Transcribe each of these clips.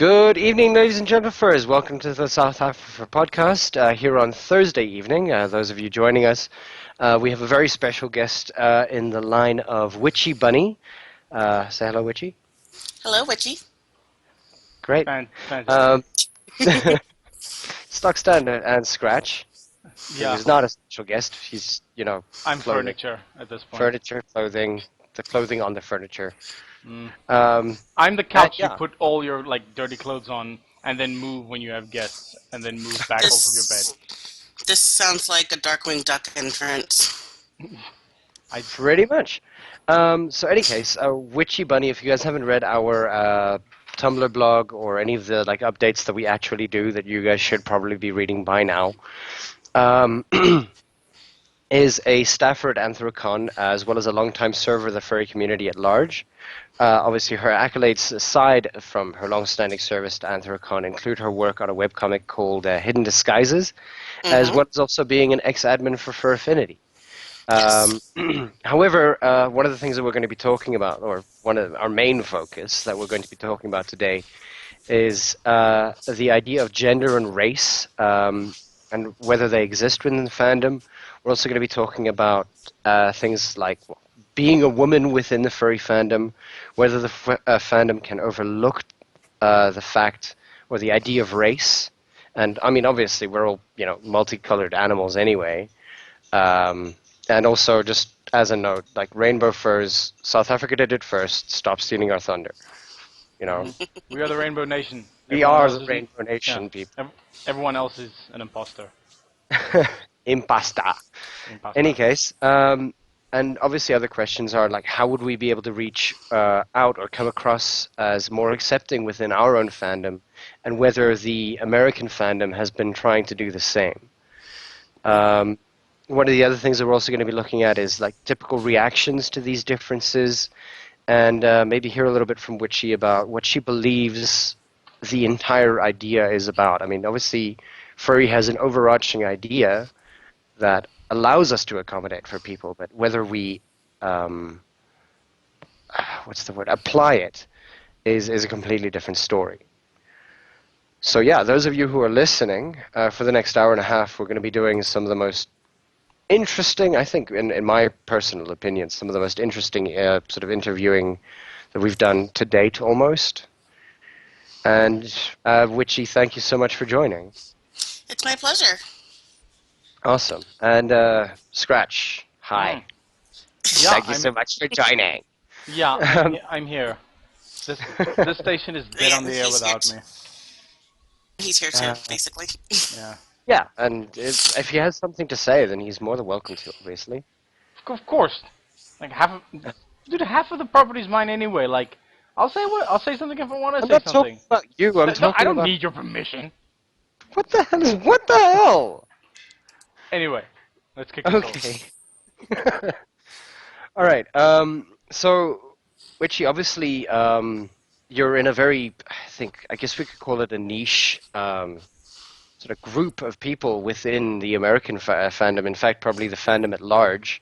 Good evening, ladies and gentlemen. Furs. Welcome to the south-afrifur podcast here on Thursday evening. Those of you joining us, we have a very special guest in the line of Witchie Bunny. Say hello, Witchie. Hello, Witchie. Great. Stock standard and Scratch. Yeah. Who's not a special guest. He's, I'm clothing. furniture at this point. Furniture, clothing, the clothing on the furniture. I'm the couch yeah. you put all your dirty clothes on and then move when you have guests and then move back off of your bed. This sounds like a Darkwing Duck entrance. Pretty much. So any case, Witchy Bunny, if you guys haven't read our Tumblr blog or any of the updates that we actually do that you guys should probably be reading by now, is a staffer at AnthroCon as well as a longtime server of the furry community at large. Obviously, her accolades aside from her long-standing service to AnthroCon include her work on a webcomic called Hidden Disguises, as well as also being an ex-admin for Fur Affinity. Yes. However, one of the things that we're going to be talking about, or one of our main focus that we're going to be talking about today, is the idea of gender and race, and whether they exist within the fandom. We're also going to be talking about things like being a woman within the furry fandom, whether the fandom can overlook the fact or the idea of race. And I mean, obviously, we're all multicolored animals anyway. And also, just as a note, rainbow furs, South Africa did it first. Stop stealing our thunder. We are the Rainbow Nation. We are the Rainbow Nation, people. Everyone else is an imposter. Impasta. Any case, and obviously other questions are how would we be able to reach out or come across as more accepting within our own fandom, and whether the American fandom has been trying to do the same. One of the other things that we're also going to be looking at is typical reactions to these differences, and maybe hear a little bit from Witchy about what she believes the entire idea is about. I mean, obviously, furry has an overarching idea that allows us to accommodate for people, but whether we, apply it is a completely different story. So yeah, those of you who are listening, for the next hour and a half, we're going to be doing some of the most interesting, I think, in my personal opinion, some of the most interesting sort of interviewing that we've done to date almost. And Witchy, thank you so much for joining. It's my pleasure. Awesome. And Scratch, hi. Yeah, Thank you so much for joining. Yeah, I'm here. This station is dead on the air without me. He's here too, basically. Yeah. Yeah, and if he has something to say, then he's more than welcome to, obviously. Of course. Half of the property's mine anyway. I'll say something if I want to say something. I'm not talking about you. I don't need your permission. What the hell? Anyway, let's kick this off. Okay. All right. So, Witchy, obviously, you're in a very, I guess we could call it a niche sort of group of people within the American fandom. In fact, probably the fandom at large,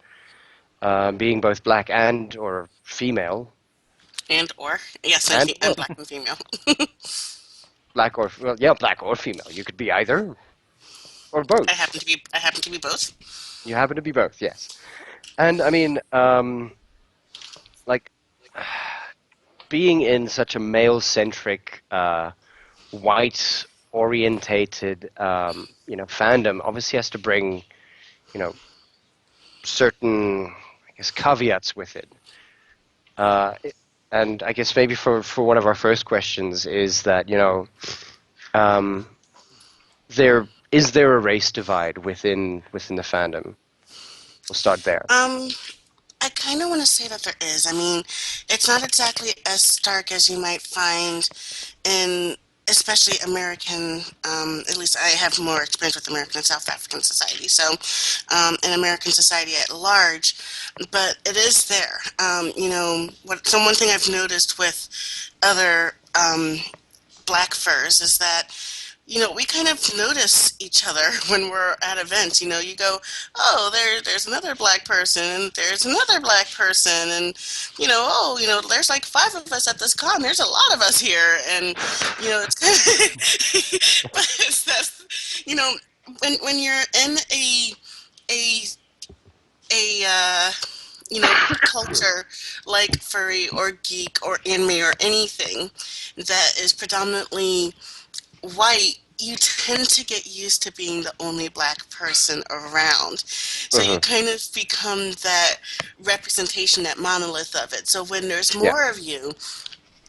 being both black and or female. Yes, I'm black and female. Black or female. You could be either. Or both. I happen to be both. You happen to be both, yes. And I mean, being in such a male-centric, white-orientated, fandom, obviously has to bring, certain, I guess, caveats with it. And I guess maybe for one of our first questions is that, Is there a race divide within the fandom? We'll start there. I kind of want to say that there is. I mean, it's not exactly as stark as you might find in, especially American, at least I have more experience with American and South African society, so in American society at large, but it is there. One thing I've noticed with other black furs is that we kind of notice each other when we're at events. You go, oh, there's another black person, and there's another black person, and oh, there's like five of us at this con. There's a lot of us here, and it's kind of, but that's when you're in a a culture like furry or geek or anime or anything that is predominantly white, you tend to get used to being the only black person around. So you Hmm. kind of become that representation, that monolith of it. So when there's Yeah, more of you,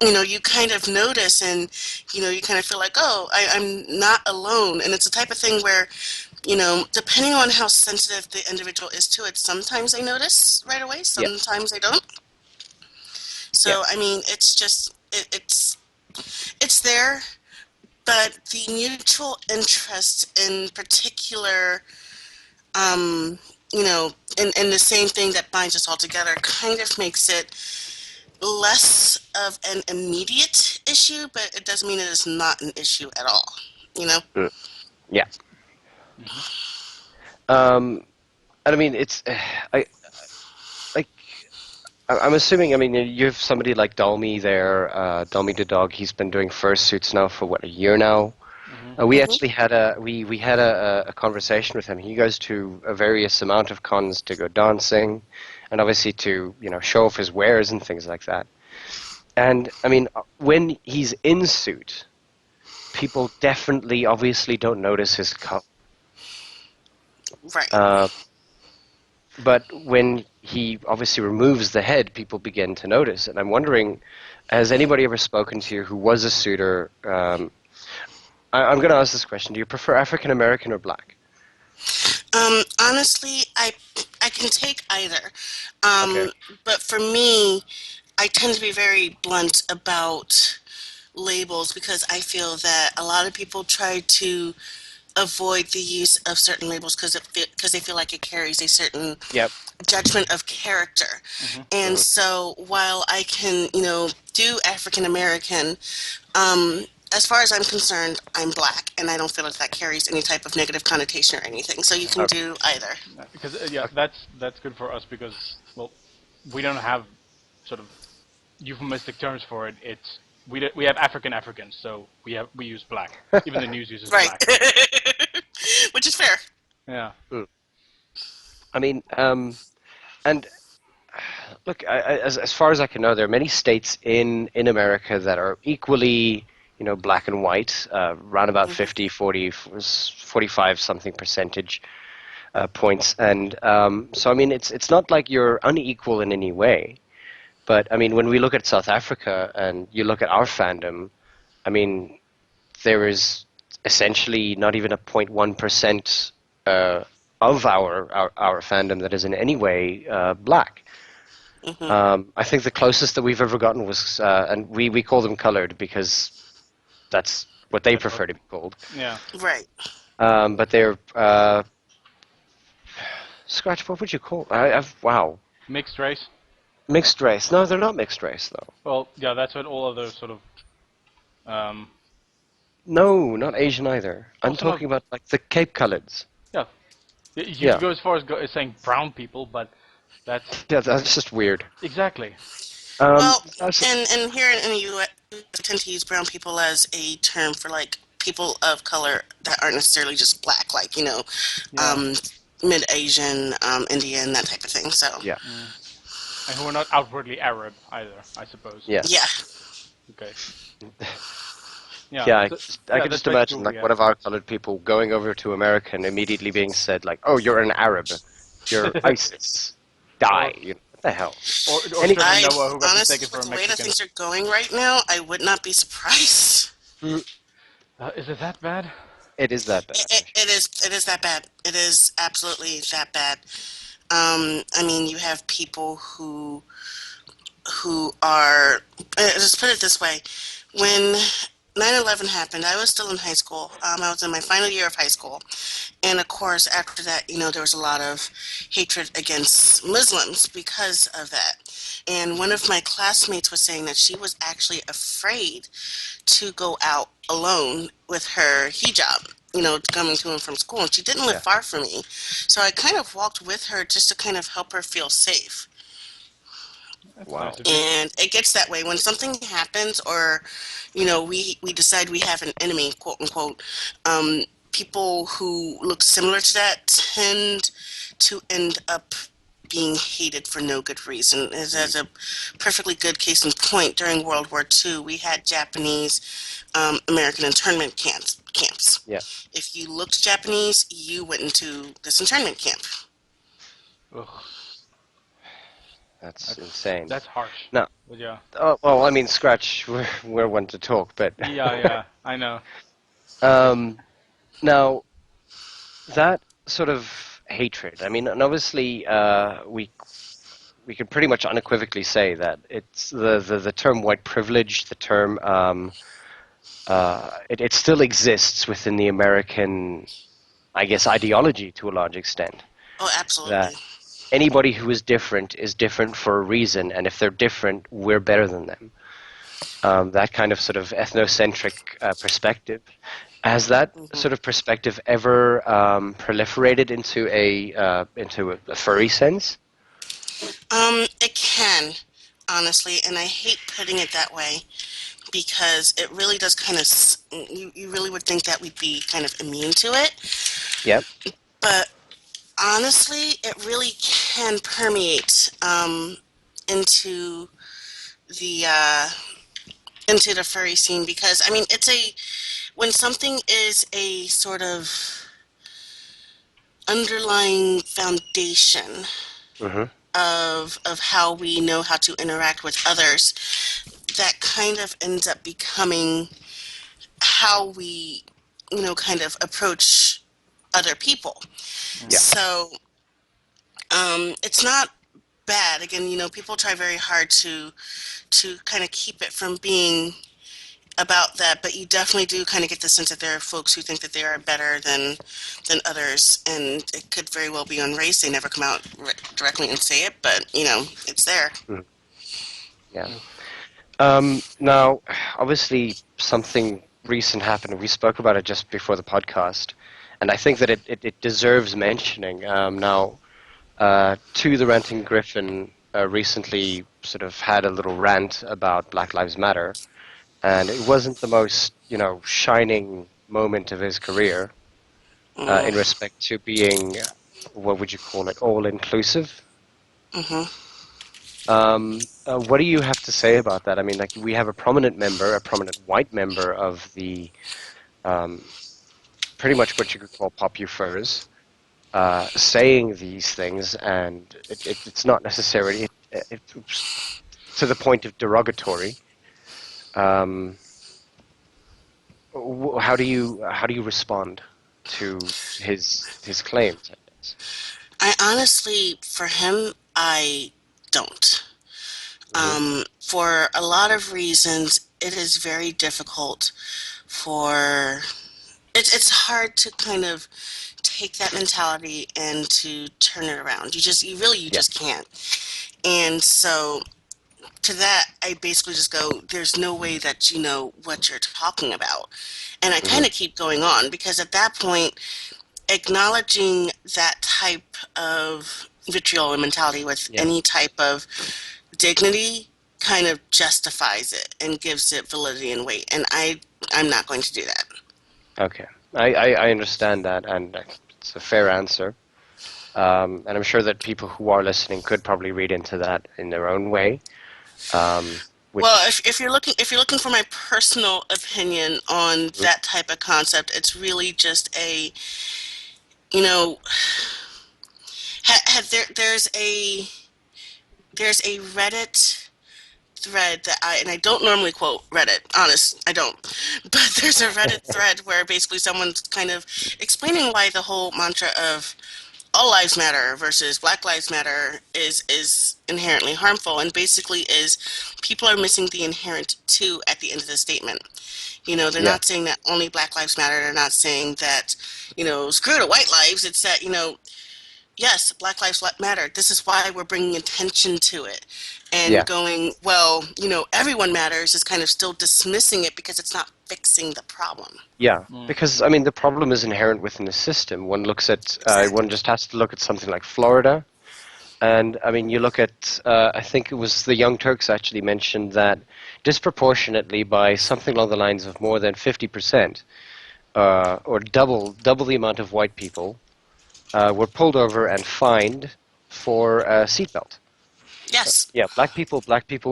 you kind of notice and, you kind of feel like, oh, I'm not alone. And it's the type of thing where, depending on how sensitive the individual is to it, sometimes they notice right away, yeah, sometimes they don't. yeah, So, I mean, it's just, it's there, but the mutual interest in particular, um, in the same thing that binds us all together kind of makes it less of an immediate issue, but it doesn't mean it is not an issue at all, you know? mm, yeah. Hmm. And I mean, I like. I'm assuming. I mean, you have somebody like Dalmy there, Dalmy the dog. He's been doing fursuits now for what, a year now. Hmm. We Hmm. actually had we had a conversation with him. He goes to a various amount of cons to go dancing, and obviously to show off his wares and things like that. And I mean, when he's in suit, people definitely, obviously, don't notice his color. Right. Uh, but when he obviously removes the head, people begin to notice. And I'm wondering, has anybody ever spoken to you who was a suitor? I'm going to ask this question: do you prefer African American or black? Honestly, I can take either. Okay. Um, but for me, I tend to be very blunt about labels because I feel that a lot of people try to avoid the use of certain labels because they feel like it carries a certain Yep. judgment of character. Hmm. And Hmm. so while I can, do African American, um, as far as I'm concerned, I'm black, and I don't feel like that carries any type of negative connotation or anything. So you Yeah. can do either. Because yeah, Okay. that's good for us because well, we don't have sort of euphemistic terms for it. We have African Africans, so we use black. Even the news uses Right. black. Which is fair. Yeah. Mm. I mean, and look, as far as I can know, there are many states in America that are equally, black and white, around about Hmm. 50, 40, 45 something percentage points. And so, I mean, it's not like you're unequal in any way. But I mean, when we look at South Africa and you look at our fandom, I mean, there is essentially not even a 0.1% uh, of our fandom that is in any way black. Hmm. I think the closest that we've ever gotten was, and we call them colored because that's what they That's what. prefer to be called. Yeah. Right. But they're scratch. What would you call? Wow, Mixed race. mixed race. No, they're not mixed race though. Well, yeah, that's what all other sort of um, No, not Asian either. I'm also not. talking about like the Cape Coloreds. Yeah, you could Yeah, go as far as saying brown people, but that's yeah, that's just weird. exactly. Well, That's, and here in the U.S., we tend to use brown people as a term for like people of color that aren't necessarily just black, like Yeah. um, mid Asian, Indian, that type of thing. So yeah, Mm. And who are not outwardly Arab either, I suppose. yeah. yeah, Okay. Yeah. Yeah, So, I yeah, could that's just basically imagine what we like one have. of our colored people going over to America and immediately being said like, "Oh, you're an Arab, you're ISIS, die." or What the hell? or Any, Trevor I Noah who got honestly, mistaken for with a the way that Mexican. things are going right now, I would not be surprised. Mm, Is it that bad? it is that bad, It actually. is. It is that bad. It is absolutely that bad. I mean, you have people who are. Let's put it this way: when 9/11 happened. I was still in high school. I was in my final year of high school. And of course, after that, there was a lot of hatred against Muslims because of that. And one of my classmates was saying that she was actually afraid to go out alone with her hijab, coming to and from school. And she didn't live Yeah. far from me. So I kind of walked with her just to kind of help her feel safe. That's nice Wow. of you. And it gets that way when something happens, or we decide we have an enemy, quote unquote. um, People who look similar to that tend to end up being hated for no good reason. As Mm. a perfectly good case in point, during World War II, we had Japanese American internment camps. Yeah. If you looked Japanese, you went into this internment camp. Ugh, That's that's insane. that's harsh. Now, But yeah, well, I mean, scratch. We're one to talk, but yeah, I know. um, now that sort of hatred. I mean, and obviously, we can pretty much unequivocally say that it's the term white privilege, the term it still exists within the American, I guess, ideology to a large extent. Oh, absolutely. That anybody who is different for a reason, and if they're different, we're better than them. That kind of sort of ethnocentric perspective. Has that Hmm. sort of perspective ever proliferated into a furry sense? It can, honestly, and I hate putting it that way because it really does kind of, you really would think that we'd be kind of immune to it, Yep. but honestly, it really can permeate into the furry scene because I mean, when something is a sort of underlying foundation Hmm. of how we know how to interact with others, that kind of ends up becoming how we, kind of approach other people. Yeah. Mm. So it's not bad. Again, people try very hard to kind of keep it from being about that, but you definitely do kind of get the sense that there are folks who think that they are better than others, and it could very well be on race. They never come out directly and say it, but it's there. Mhm. Yeah. Oof. Now, obviously, something recent happened. We spoke about it just before the podcast, and I think that it deserves mentioning. Now, To the Ranting Griffin recently sort of had a little rant about Black Lives Matter, and it wasn't the most, shining moment of his career in Mm, respect to being, what would you call it, all inclusive. mm-hmm. What do you have to say about that? I mean, like we have a prominent member, a prominent white member of the um, pretty much what you could call popufurs, saying these things, and it's not necessarily it's to the point of derogatory. Um, how do you respond to his claims? I guess. I honestly, for him, I don't. Hmm. For a lot of reasons, it is very difficult for it's hard to kind of take that mentality and to turn it around. You Yeah. just can't. And so to that, I basically just go, there's no way that you know what you're talking about. And I kind Hmm. of keep going on because at that point, acknowledging that type of vitriol and mentality with Yeah. any type of dignity kind of justifies it and gives it validity and weight. And I'm not going to do that. Okay. I understand that, and it's a fair answer. And I'm sure that people who are listening could probably read into that in their own way. Well, Which, if you're looking for my personal opinion on Mhm. that type of concept, it's really just you know, there's a Reddit thread that I don't normally quote Reddit, honest, I don't. But there's a Reddit thread where basically someone's kind of explaining why the whole mantra of all lives matter versus Black Lives Matter is inherently harmful, and basically is people are missing the inherent two at the end of the statement. They're Yeah, not saying that only Black Lives Matter. They're not saying that, screw the white lives. It's that, yes, Black Lives Matter. This is why we're bringing attention to it. And yeah, going, well, everyone matters is kind of still dismissing it because it's not fixing the problem. yeah. Mm. Because I mean, the problem is inherent within the system. One looks at one Exactly. just has to look at something like Florida, and I mean, you look at I think it was the Young Turks actually mentioned that disproportionately by something along the lines of more than 50%, or double the amount of white people were pulled over and fined for a seatbelt. Yes. Yeah, black people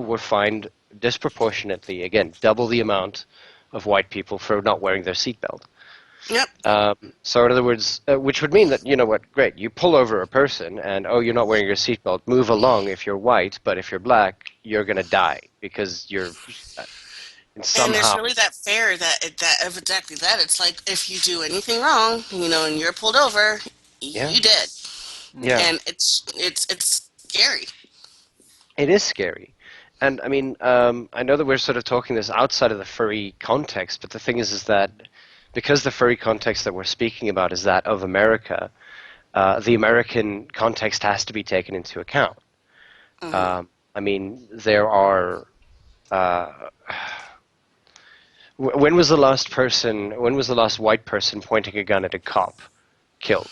were fined disproportionately. Again, double the amount of white people for not wearing their seatbelt. Yep. So in other words, which would mean that, you know what, great, you pull over a person and, oh, you're not wearing your seatbelt, move along if you're white, but if you're black, you're going to die because you're And there's somehow, really that fair that of exactly that. It's like if you do anything wrong, and you're pulled over, yeah, you did. Mm. yeah, And it's scary. it is scary. And I mean, I know that we're sort of talking this outside of the furry context, but the thing is that because the furry context that we're speaking about is that of America, the American context has to be taken into account. Hmm. I mean, there are. Uh, when was the last person? When was the last white person pointing a gun at a cop killed?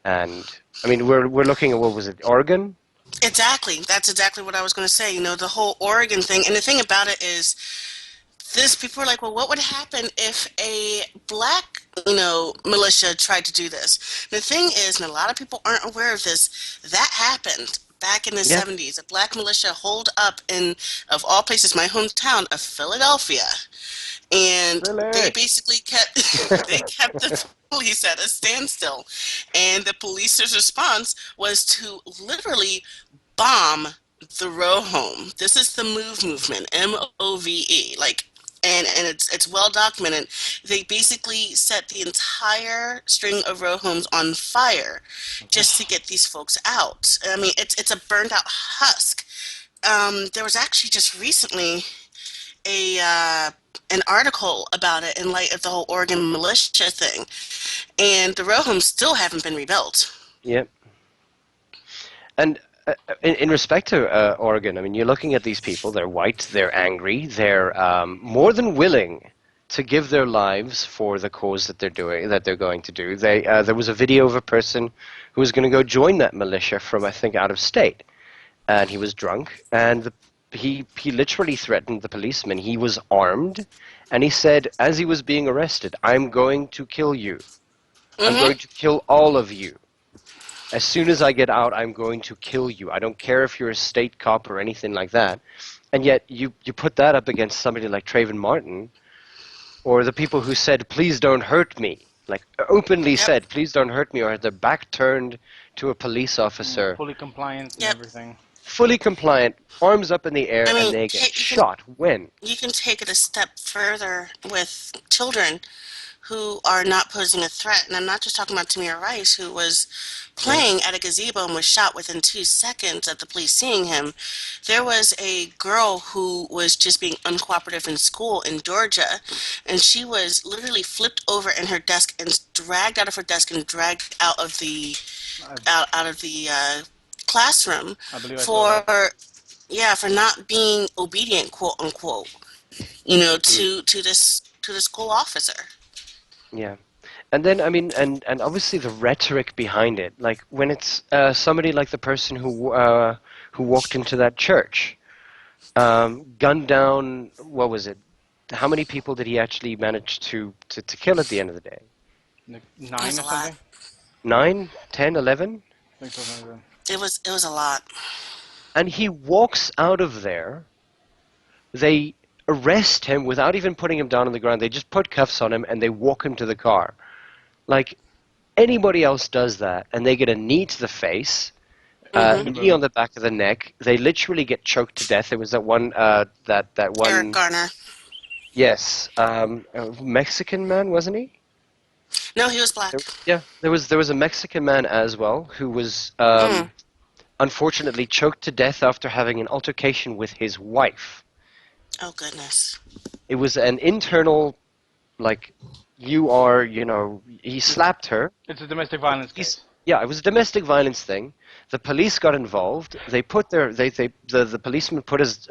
And I mean, we're looking at what was it, Oregon? Exactly. That's exactly what I was going to say. The whole Oregon thing. And the thing about it is, this people are like, well, what would happen if a black, militia tried to do this? The thing is, and a lot of people aren't aware of this, that happened back in the Yeah, 70s. A black militia holed up in, of all places, my hometown of Philadelphia. And they really. basically kept they kept the police at a standstill. And the police's response was to literally bomb the row home. This is the MOVE movement, MOVE. And it's well documented. They basically set the entire string of row homes on fire just to get these folks out. I mean, it's a burned out husk. There was actually just recently a an article about it in light of the whole Oregon militia thing, and the row homes still haven't been rebuilt. Yeah, and in respect to Oregon, I mean, you're looking at these people. They're white. They're angry. They're more than willing to give their lives for the cause that they're doing, that they're going to do. There was a video of a person who was going to go join that militia from, I think, out of state, and he was drunk, and he literally threatened the policeman. He was armed, and he said, as he was being arrested, "I'm going to kill you. I'm Hmm. going to kill all of you. As soon as I get out, I'm going to kill you. I don't care if you're a state cop or anything like that." And yet you put that up against somebody like Trayvon Martin, or the people who said, "Please don't hurt me," like openly Yep. said, "Please don't hurt me," or had their back turned to a police Mm. officer, Fully compliant and Yep. everything. fully compliant, arms up in the air, I and mean, they get shot. When? you can take it a step further with children who are not posing a threat. And I'm not just talking about Tamir Rice, who was Yeah. playing at a gazebo and was shot within 2 seconds of the police seeing him. There was a girl who was just being uncooperative in school in Georgia, and she was literally flipped over in her desk and dragged out of her desk and dragged I, out of the classroom I believe I saw for that. yeah, for not being obedient, quote unquote, Mm. to the school officer. Yeah. And then, I mean, and obviously the rhetoric behind it, like when it's somebody like the person who walked into that church, gunned down, what was it? How many people did he actually manage to kill at the end of the day? Like It nine was or a lot. something. 9, 10, 11? I think something like that. It was a lot. And he walks out of there. They arrest him without even putting him down on the ground. They just put cuffs on him and they walk him to the car. Like, anybody else does that, and they get a knee to the face, Hmm. knee on the back of the neck. They literally get choked to death. There was that one, that Eric one, Garner. yes, Mexican man, wasn't he? No, he was black. Yeah, there was a Mexican man as well who was Mm. unfortunately choked to death after having an altercation with his wife. Oh goodness. It was an internal, like, he slapped her. It's a domestic The violence police, case. yeah, it was a domestic violence thing. The police got involved. They put the policeman put his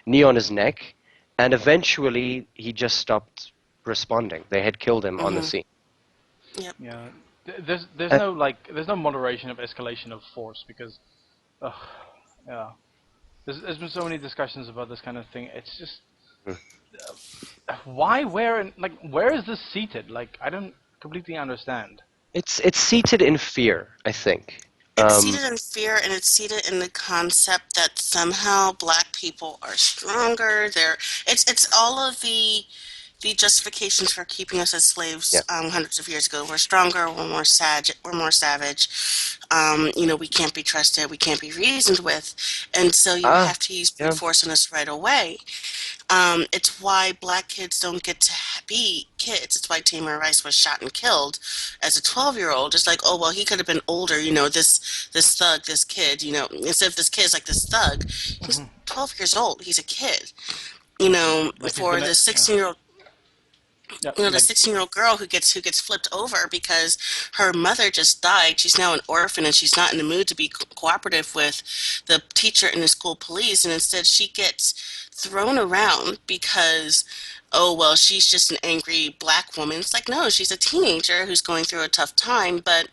knee on his neck, and eventually he just stopped responding. They had killed him on the Mhm. scene. Yep. Yeah, there's Uh, no like there's no moderation of escalation of force because, ugh, yeah. There's been so many discussions about this kind of thing. It's just why, where, and like where is this seated? Like I don't completely understand. it's seated in fear, I think. It's Um, seated in fear, and it's seated in the concept that somehow black people are stronger. It's all of the justifications for keeping us as slaves yeah. hundreds of years ago. We're stronger. We're more sad. We're more savage. We can't be trusted. We can't be reasoned with, and so you Ah, have to use brute yeah. force on us right away. It's why black kids don't get to be kids. It's why Tamir Rice was shot and killed as a 12-year-old. Just like, oh well, he could have been older. This thug, this kid. Instead of this kid is like this thug, he's Hmm. 12 years old. He's a kid. Like he's For been the yeah, 16-year-old yeah, the like 16-year-old girl who gets flipped over because her mother just died. She's now an orphan and she's not in the mood to be cooperative with the teacher and the school police, and instead she gets thrown around because, oh well, she's just an angry black woman. It's like, no, she's a teenager who's going through a tough time, but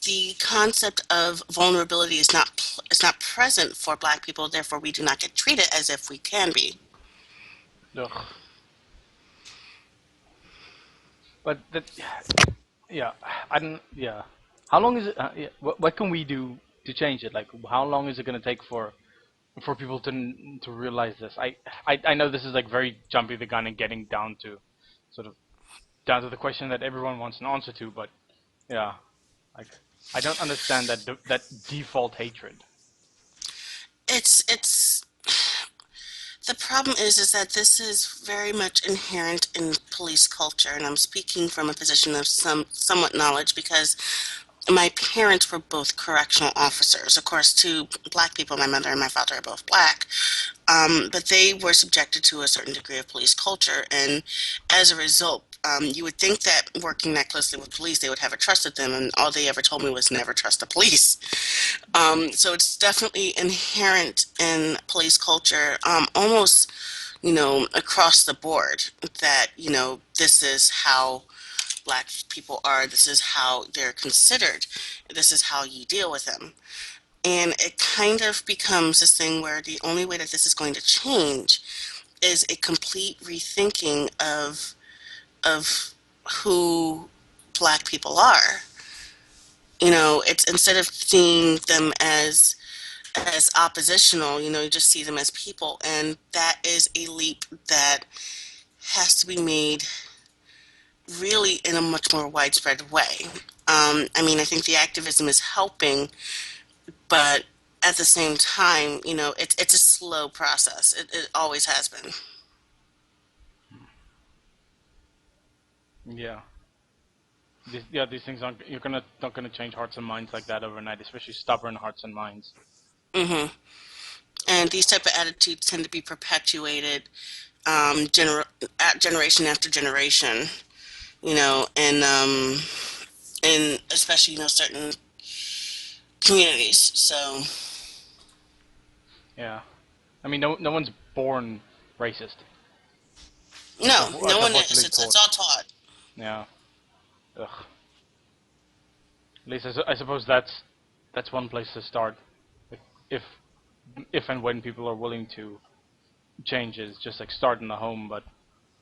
the concept of vulnerability is not present for black people. Therefore, we do not get treated as if we can be. ugh. But that yeah, I don't yeah. How long is it? Yeah, what can we do to change it? Like how long is it gonna take for people to realize this? I know this is like very jumpy the gun and getting down to sort of down to the question that everyone wants an answer to, but yeah, like I don't understand that default hatred. It's The problem is that this is very much inherent in police culture, and I'm speaking from a position of somewhat knowledge because my parents were both correctional officers. Of course, two black people, my mother and my father are both black, but they were subjected to a certain degree of police culture, and as a result, you would think that working that closely with police, they would have a trust with them, and all they ever told me was never trust the police. So it's definitely inherent in police culture, almost, across the board, that, this is how black people are, this is how they're considered, this is how you deal with them. And it kind of becomes this thing where the only way that this is going to change is a complete rethinking of who black people are. It's instead of seeing them as oppositional, you just see them as people, and that is a leap that has to be made really in a much more widespread way. I think the activism is helping, but at the same time, it's a slow process. It always has been. Yeah, these things aren't you're gonna not gonna change hearts and minds like that overnight, especially stubborn hearts and minds. Hmm. And these type of attitudes tend to be perpetuated, generation after generation. And especially certain communities. So Yeah, I mean no one's born racist. no, That's no one is. unfortunately It's taught. all taught. Yeah. Ugh. At least I suppose that's one place to start. If if if and when people are willing to change, is just like start in the home. But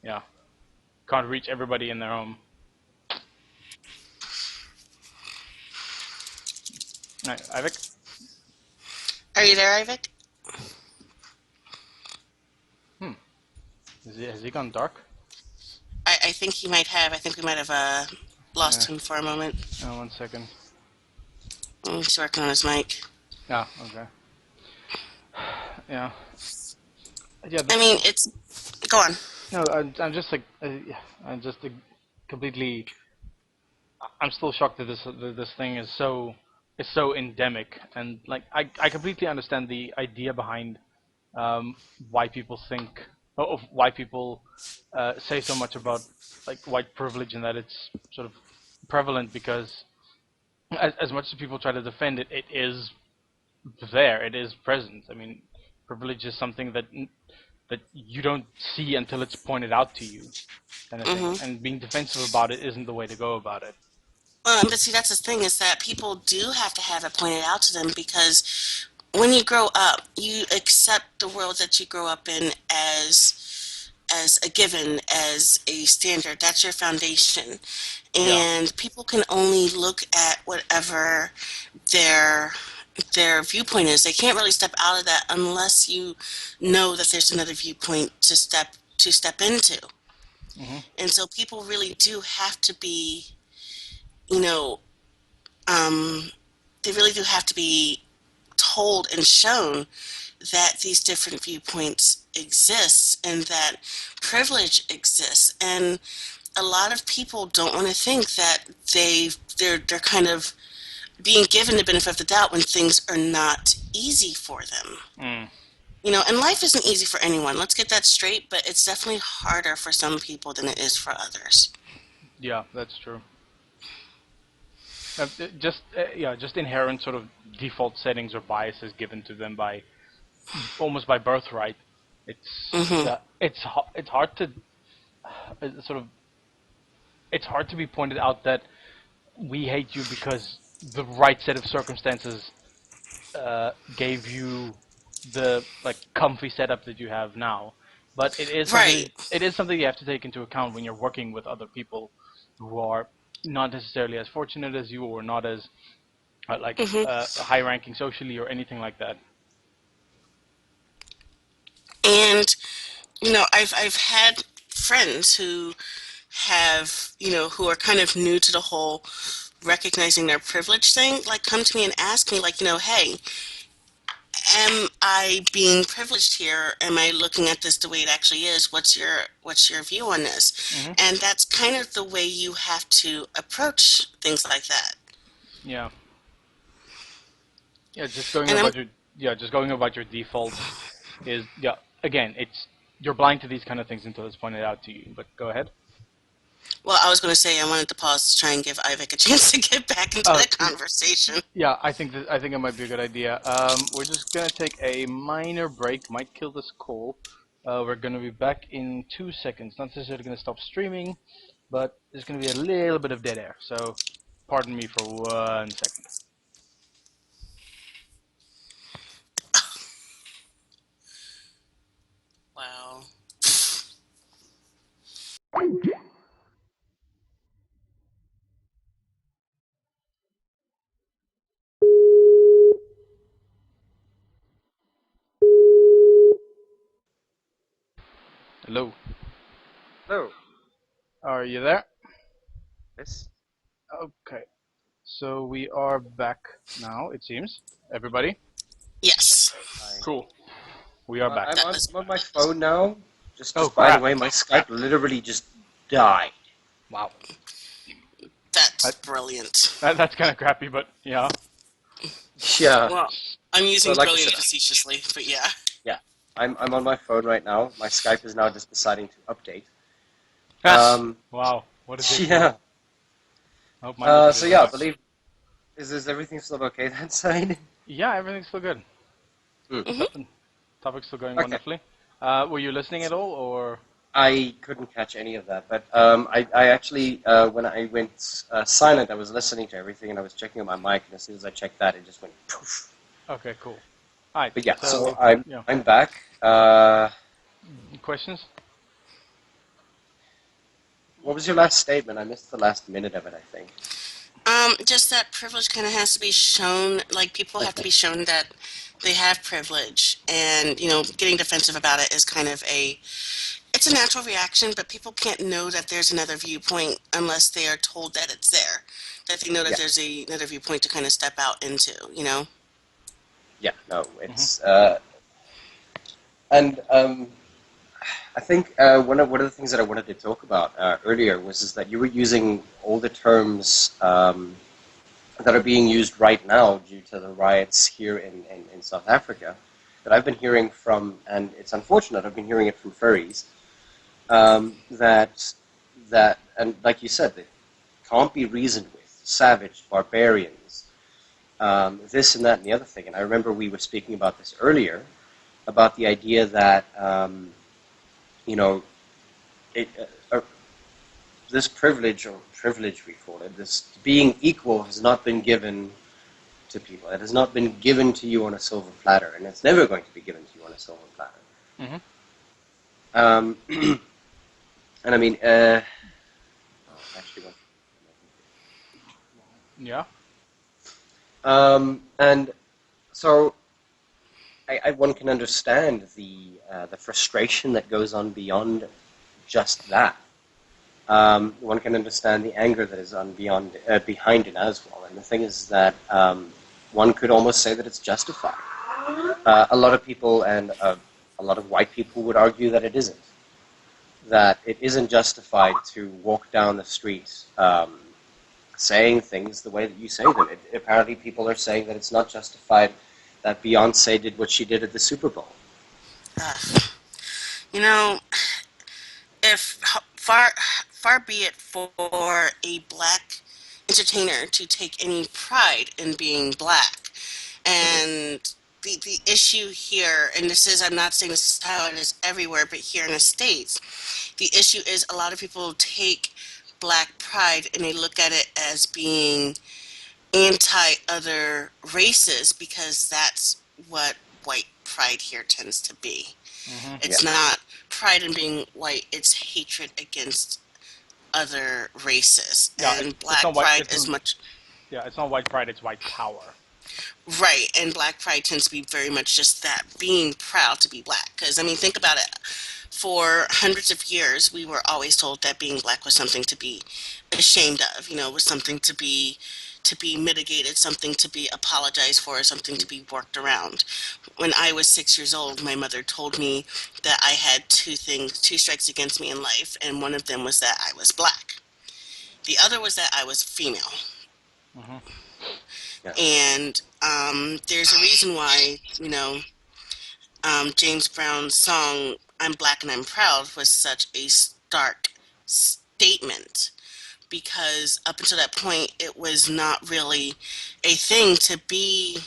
yeah, can't reach everybody in their home. Right, Ivik. Are you there, Ivik? Hmm. Has he gone dark? I think he might have. I think we might have Yeah. lost him for a moment. 1 second. He's working on his mic. Ah, okay. Yeah. Yeah. I mean, it's. Go on. No, I'm just like, yeah, I'm just completely. I'm still shocked that this thing is so endemic, and like I completely understand the idea behind why people think of why people say so much about like white privilege and that it's sort of prevalent because as much as people try to defend it, it is there, it is present. I mean, privilege is something that you don't see until it's pointed out to you, kind of thing. Mm-hmm. And being defensive about it isn't the way to go about it. But see, that's the thing is that people do have to have it pointed out to them because when you grow up, you accept the world that you grow up in as a given, as a standard. That's your foundation, Yeah. and people can only look at whatever their their viewpoint is. They can't really step out of that unless you know that there's another viewpoint to step into. Hmm. And so people really do have to be, you know, um, they really do have to be told and shown that these different viewpoints exist and that privilege exists. And a lot of people don't want to think that they're kind of being given the benefit of the doubt when things are not easy for them. Mm. And life isn't easy for anyone. Let's get that straight, but it's definitely harder for some people than it is for others. Yeah, that's true. Just inherent sort of default settings or biases given to them by almost by birthright. Hmm. It's hard to sort of it's hard to be pointed out that we hate you because the right set of circumstances gave you the like comfy setup that you have now. But Right. it is something you have to take into account when you're working with other people who are not necessarily as fortunate as you or not as Hmm. high ranking socially or anything like that. And I've had friends who have who are kind of new to the whole recognizing their privilege thing, like come to me and ask me, like, hey, am I being privileged here? Am I looking at this the way it actually is? What's your view on this? Hmm. And that's kind of the way you have to approach things like that. Yeah, yeah. Just going And I'm about your just going about your defaults is again it's you're blind to these kind of things until it's pointed out to you. But go ahead. Well, I was going to say I wanted to pause to try and give Ivik a chance to get back into Oh, the conversation. yeah, I think it might be a good idea. We're just gonna take a minor break. Might kill this call. We're gonna be back in 2 seconds. Not necessarily gonna stop streaming, but there's gonna be a little bit of dead air. So, pardon me for 1 second. Wow. Hello. Hello. Are you there? Yes. Okay. So we are back now. It seems. Everybody. Yes, Okay. Hi. Cool. We are back. I'm that on. was I'm on my phone now. Oh Just by the crap! way, my Skype literally just died. Wow. that's That, brilliant. that's kind of crappy, but yeah. Yeah. Well, I'm So using like I brilliant said, facetiously, but yeah. yeah, I'm on my phone right now. My Skype is now just deciding to update. Ah, Um. wow. What a dick move. Yeah. I hope mine doesn't do So that. yeah, I believe is everything still okay that side? Yeah, everything's still good. Hmm. Hmm. Topic's still going Okay. wonderfully. Were you listening at all, or? I couldn't catch any of that, but I actually, when I went silent, I was listening to everything and I was checking on my mic, and as soon as I checked that, it just went poof. Okay, cool. All right. But yeah, so So, yeah. I'm back. Questions? What was your last statement? I missed the last minute of it, I think. Just that privilege kind of has to be shown. Like people have to Okay. be shown that they have privilege, and getting defensive about it is kind of it's a natural reaction. But people can't know that there's another viewpoint unless they are told that it's there. That they know that Yeah. there's another viewpoint to kind of step out into. Yeah. No, Hmm. it's and I think one of the things that I wanted to talk about earlier was is that you were using all the terms that are being used right now due to the riots here in South Africa that I've been hearing from, and it's unfortunate, I've been hearing it from furries, that, and like you said, they can't be reasoned with, savage, barbarians, this and that and the other thing. And I remember we were speaking about this earlier, about the idea that, you know, it, this privilege, or privilege we call it, this being equal has not been given to people. It has not been given to you on a silver platter, and it's never going to be given to you on a silver platter. Hmm. Um, and I mean, actually, Yeah. and so one can understand the frustration that goes on beyond just that. One can understand the anger that is on behind it as well. And the thing is that one could almost say that it's justified. A lot of people and a lot of white people would argue that it isn't. That it isn't justified to walk down the street saying things the way that you say them. Apparently people are saying that it's not justified that Beyonce did what she did at the Super Bowl. You know, if far far be it for a black entertainer to take any pride in being black, Mm-hmm. and the issue here, and this is, I'm not saying this is how it is everywhere, but here in the states, the issue is a lot of people take black pride and they look at it as being anti other races because that's what white pride here tends to be. Hmm. Yeah. It's not pride in being white, it's hatred against other races. Yeah. And It's black not white. pride It's is much, yeah. It's not white pride. It's white power. right, and black pride tends to be very much just that, being proud to be black. Because, I mean, think about it. For hundreds of years, we were always told that being black was something to be ashamed of, was something to be mitigated, something to be apologized for, something to be worked around. When I was 6 years old, my mother told me that I had two strikes against me in life, and one of them was that I was black. The other was that I was female. Hmm. Yeah. And there's a reason why, James Brown's song "I'm Black and I'm Proud" was such a stark statement, because up until that point, it was not really a thing to be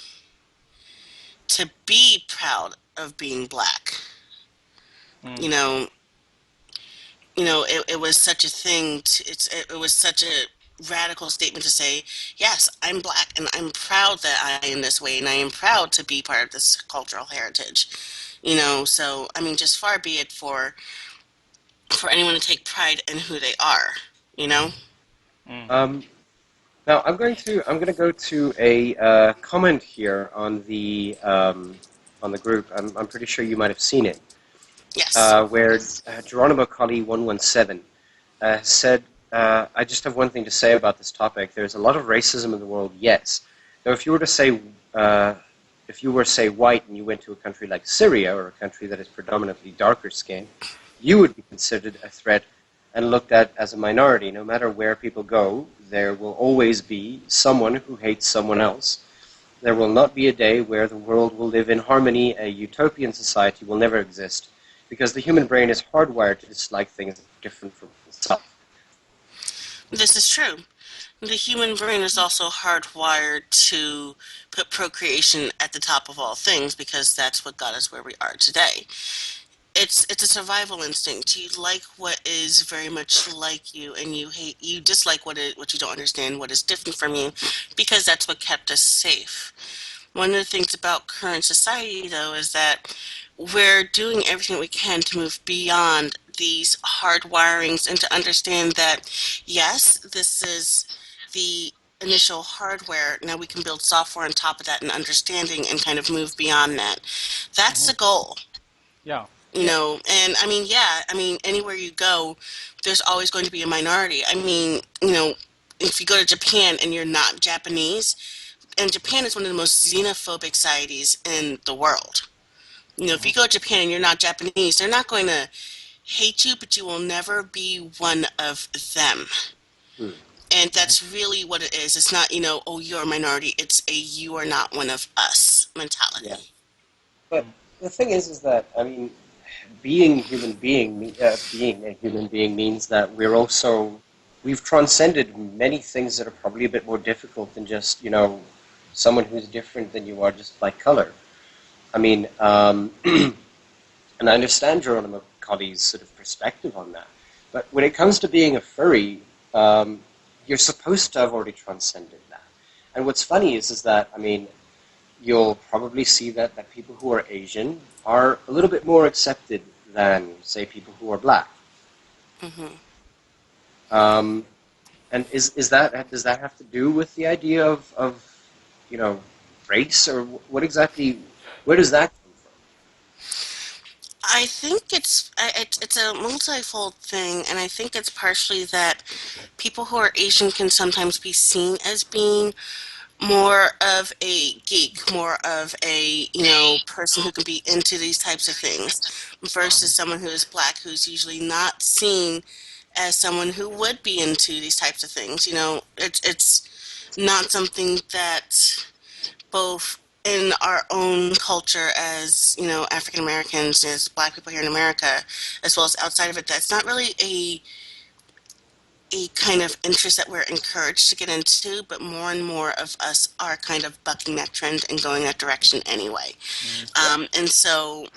proud of being black. Mm. You know, it was such a thing. It was such a radical statement to say, yes, I'm black and I'm proud that I am this way, and I am proud to be part of this cultural heritage. So I mean, just far be it for anyone to take pride in who they are. You know. Mm. Um, Now I'm going to go to a comment here on the group. I'm pretty sure you might have seen it, Yes. where Geronimo Collie 117 said, "I just have one thing to say about this topic. There's a lot of racism in the world, yes. Though if you were say white and you went to a country like Syria, or a country that is predominantly darker skinned, you would be considered a threat and looked at as a minority. No matter where people go, there will always be someone who hates someone else. There will not be a day where the world will live in harmony. A utopian society will never exist, because the human brain is hardwired to dislike things different from itself." This is true. The human brain is also hardwired to put procreation at the top of all things because that's what got us where we are today. It's a survival instinct. You like what is very much like you, and you dislike what you don't understand, what is different from you, because that's what kept us safe. One of the things about current society, though, is that we're doing everything we can to move beyond these hard wirings and to understand that, yes, this is the initial hardware. Now we can build software on top of that and understanding and kind of move beyond that. That's Hmm. the goal. Yeah. And I mean, yeah, I mean, anywhere you go, there's always going to be a minority. I mean, if you go to Japan and you're not Japanese, and Japan is one of the most xenophobic societies in the world. If Hmm. you go to Japan and you're not Japanese, they're not going to hate you, but you will never be one of them. Hmm. And Hmm. that's really what it is. It's not, oh, you're a minority. It's a you are not one of us Yeah. mentality. But the thing is that I mean, being a human being means that we've transcended many things that are probably a bit more difficult than just someone who's different than you are just by color. I mean, and I understand Geronimo Cotty's sort of perspective on that. But when it comes to being a furry, you're supposed to have already transcended that. And what's funny is that, I mean, you'll probably see that people who are Asian are a little bit more accepted than, say, people who are black. Hmm. Um, and is that does that have to do with the idea of you know race, or what exactly? Where does that come from? I think it's a multifold thing, and I think it's partially that people who are Asian can sometimes be seen as being more of a geek, more of a, person who can be into these types of things versus someone who is black who's usually not seen as someone who would be into these types of things. It's not something that both in our own culture as, African Americans, as black people here in America, as well as outside of it, that's not really a kind of interest that we're encouraged to get into, but more and more of us are kind of bucking that trend and going that direction anyway. Mm. Yeah. And so,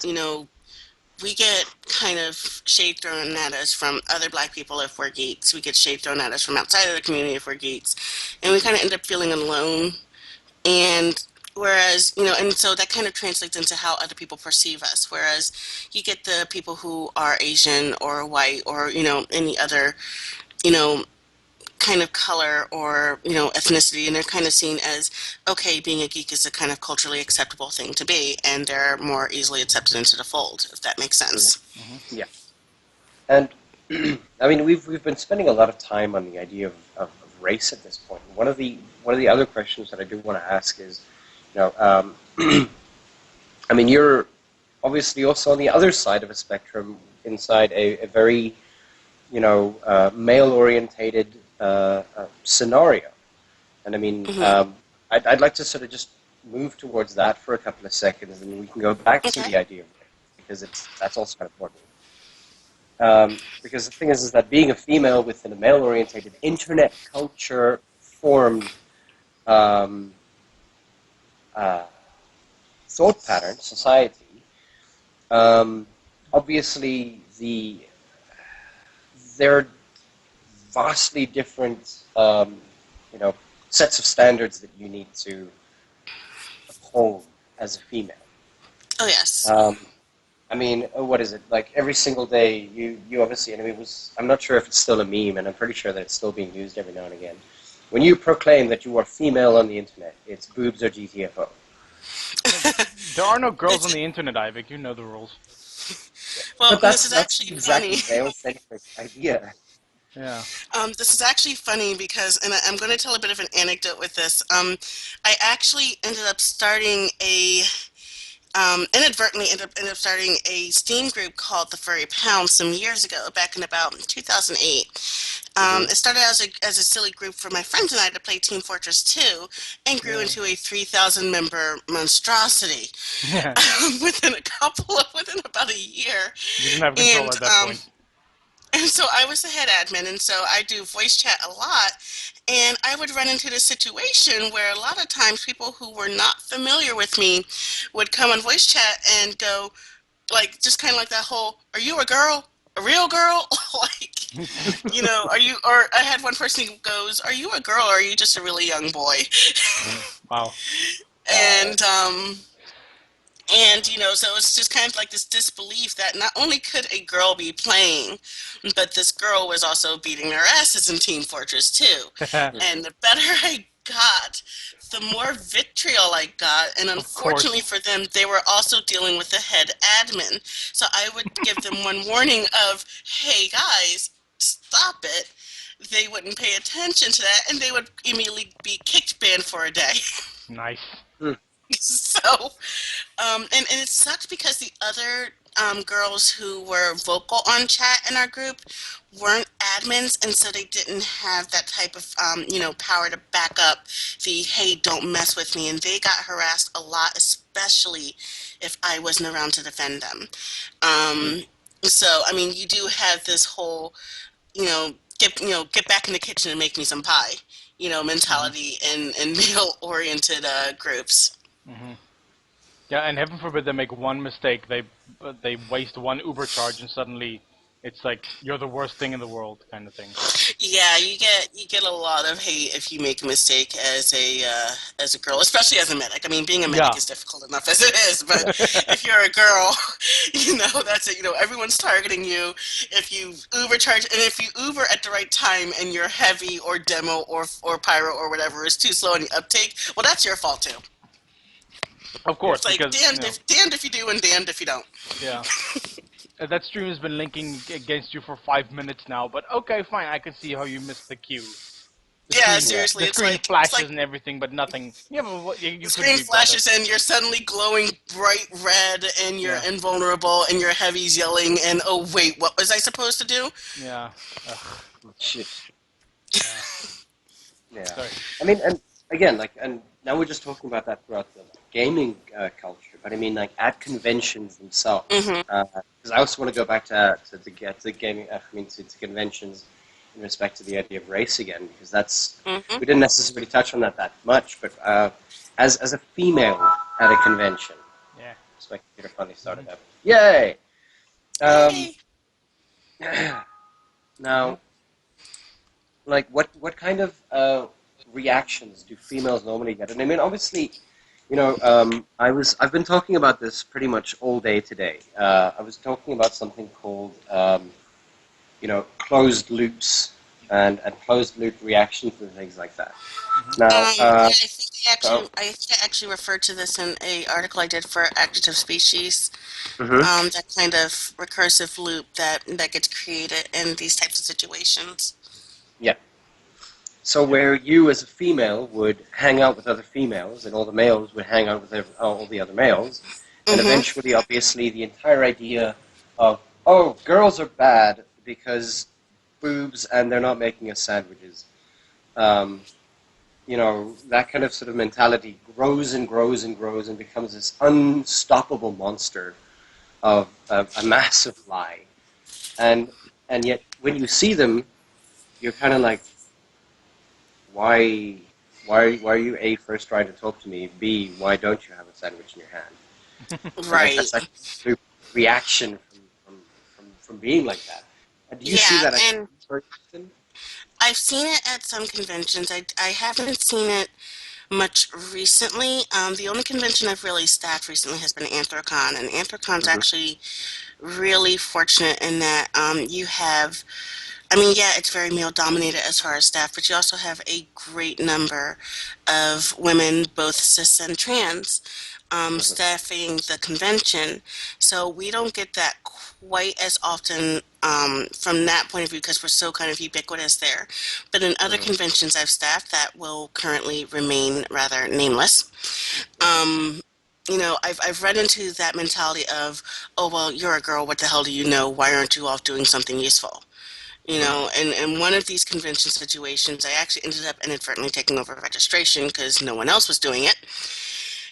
we get kind of shade thrown at us from other black people if we're geeks. We get shade thrown at us from outside of the community if we're geeks. And we kind of end up feeling alone. And whereas, and so that kind of translates into how other people perceive us. Whereas you get the people who are Asian or white or, any other, you know, kind of color or ethnicity, and they're kind of seen as okay, being a geek is a kind of culturally acceptable thing to be, and they're more easily accepted into the fold, if that makes Mm. sense. Hmm. Yeah. And I mean, we've been spending a lot of time on the idea of race at this point. One of the other questions that I do want to ask is, I mean, you're obviously also on the other side of a spectrum, inside a very male-orientated scenario. And I mean, Hmm. I'd like to sort of just move towards that for a couple of seconds, and we can go back to Okay. the idea of race, because that's also kind of important. Because the thing is that being a female within a male-orientated internet culture formed um, uh, thought pattern society, um, obviously there are vastly different sets of standards that you need to uphold as a female. Oh yes. Um, I mean, what is it like? Every single day, you obviously, and I mean, I'm not sure if it's still a meme, and I'm pretty sure that it's still being used every now and again. When you proclaim that you are female on the internet, it's boobs or GTFO. Yeah, there are no girls on It's the internet, Ivik. You know the rules. well, But and this is that's actually the funny. exactly male-centric idea. Yeah. This is actually funny because, and I'm going to tell a bit of an anecdote with this. I actually ended up starting inadvertently ended up starting a Steam group called the Furry Pound some years ago, back in about 2008. Hmm. It started as a silly group for my friends and I to play Team Fortress 2, and grew Yeah. into a 3,000 member monstrosity Yeah. within about a year. You didn't have control And at that point. and so I was the head admin, and so I do voice chat a lot. And I would run into this situation where a lot of times people who were not familiar with me would come on voice chat and go, like, just kind of like that whole, "Are you a girl? A real girl?" Like, are you, or I had one person who goes, "Are you a girl or are you just a really young boy?" Wow. Wow. And, so it's just kind of like this disbelief that not only could a girl be playing, but this girl was also beating their asses in Team Fortress 2. And the better I got, the more vitriol I got. And Of unfortunately course. for them, they were also dealing with the head admin. So I would give them one warning of, hey guys, stop it. They wouldn't pay attention to that, and they would immediately be kicked banned for a day. Nice. Hmm. So, and it sucked because the other girls who were vocal on chat in our group weren't admins, and so they didn't have that type of power to back up the hey, don't mess with me, and they got harassed a lot, especially if I wasn't around to defend them. Mhm. Um, so I mean, you do have this whole get back in the kitchen and make me some pie, Hmm. mentality in male oriented groups. Hmm. Yeah, and heaven forbid they make one mistake, they waste one Uber charge, and suddenly it's like you're the worst thing in the world, kind of thing. Yeah, you get a lot of hate if you make a mistake as a girl, especially as a medic. I mean, being a medic Yeah. is difficult enough as it is, but if you're a girl, that's it. Everyone's targeting you. If you Uber charge, and if you Uber at the right time, and your heavy or demo or pyro or whatever is too slow in the uptake, well, that's your fault too. Of course, It's like because damned if you do and damned if you don't. yeah, that stream has been linking against you for 5 minutes now. But okay, fine, I can see how you missed the cue. The Yeah, screen, Yeah. seriously, the it's screen like flashes and everything, but nothing. Yeah, but the you couldn't screen be bothered. flashes and you're suddenly glowing bright red and you're Yeah, invulnerable and your heavy's yelling and oh wait, what was I supposed to do? yeah. Ugh, Shit. yeah. Yeah. Sorry. I mean, and again, like, and now we're just talking about that throughout the gaming culture, but I mean, like, at conventions themselves. Mm-hmm. Because I also want to go back to get to gaming, to conventions in respect to the idea of race again, because that's, Mm-hmm. we didn't necessarily touch on that much, but as a female at a convention, Yeah. spectator finally Hmm. started up. Yay! Um, Yay. Hmm. now, like, what kind of reactions do females normally get? And I mean, obviously, I've been talking about this pretty much all day today. I was talking about something called closed loops and closed loop reactions and things like that. Hmm. Now, Yeah, so, I think I actually referred to this in a article I did for Adjective Species. mhm, That kind of recursive loop that gets created in these types of situations. yeah. So Yep. where you as a female would hang out with other females, and all the males would hang out with all the other males, and Mm-hmm. eventually, obviously, the entire idea of girls are bad because boobs and they're not making us sandwiches. Um, that kind of sort of mentality grows and grows and grows and becomes this unstoppable monster of a massive lie. And and yet, when you see them, you're kind of like, why, why are you A, first trying to talk to me? B, why don't you have a sandwich in your hand? And like Right. that's like a reaction from being like that. And do you see Yeah, that and very often? I've seen it at some conventions. I haven't seen it much recently. The only convention I've really staffed recently has been AnthroCon, and AnthroCon's Hmm. actually really fortunate in that you have, I mean, yeah, it's very male dominated as far as staff, but you also have a great number of women, both cis and trans, Hmm. staffing the convention. So we don't get that quite as often from that point of view because we're so kind of ubiquitous there. But in other Hmm. conventions I've staffed that will currently remain rather nameless, Hmm. um, I've run into that mentality of, oh, well, you're a girl. What the hell do you know? Why aren't you off doing something useful? Hmm. And in one of these convention situations, I actually ended up inadvertently taking over registration because no one else was doing it.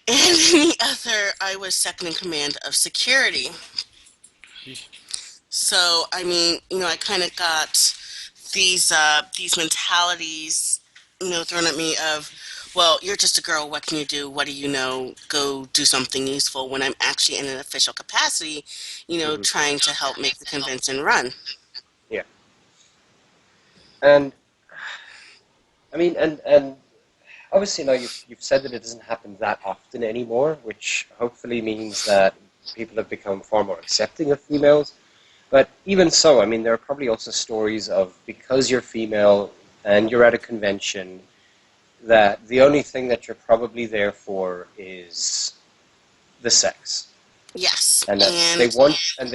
And in the other, I was second in command of security. Sheesh. So, I mean, I kind of got these mentalities, thrown at me of, well, you're just a girl. What can you do? What do you know? Go do something useful. When I'm actually in an official capacity, Hmm. trying to help make the convention run. Yeah. And I mean, and obviously now you've said that it doesn't happen that often anymore, which hopefully means that people have become far more accepting of females. But even so, I mean, there are probably also stories of because you're female and you're at a convention, that the only thing that you're probably there for is the sex, Yes, and that they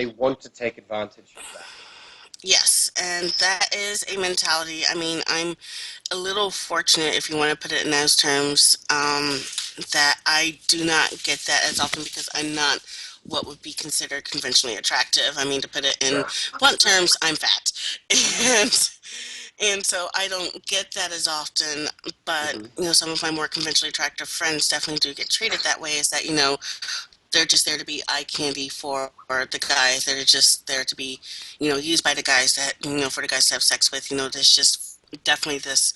want to take advantage of that. yes, and that is a mentality. I mean, I'm a little fortunate, if you want to put it in those terms. that I do not get that as often because I'm not what would be considered conventionally attractive. I mean, to put it in blunt terms, I'm fat. And so I don't get that as often, but Hmm. some of my more conventionally attractive friends definitely do get treated that way. Is that they're just there to be eye candy for the guys. They're just there to be used by the guys that for the guys to have sex with. There's just definitely this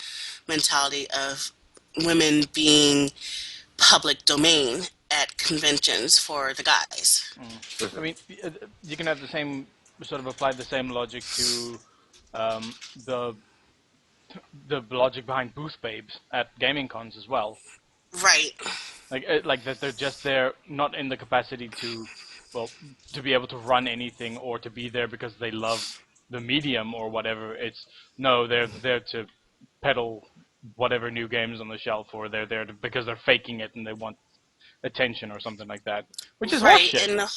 mentality of women being public domain at conventions for the guys. Mm. I Hmm. mean, you can have the same sort of apply the same logic to um, the the logic behind booth babes at gaming cons as well. Right. Like that they're just there not in the capacity to, well, to be able to run anything or to be there because they love the medium or whatever. It's no, they're there to peddle whatever new games on the shelf, or they're there because they're faking it and they want attention or something like that, which is Right. horseshit.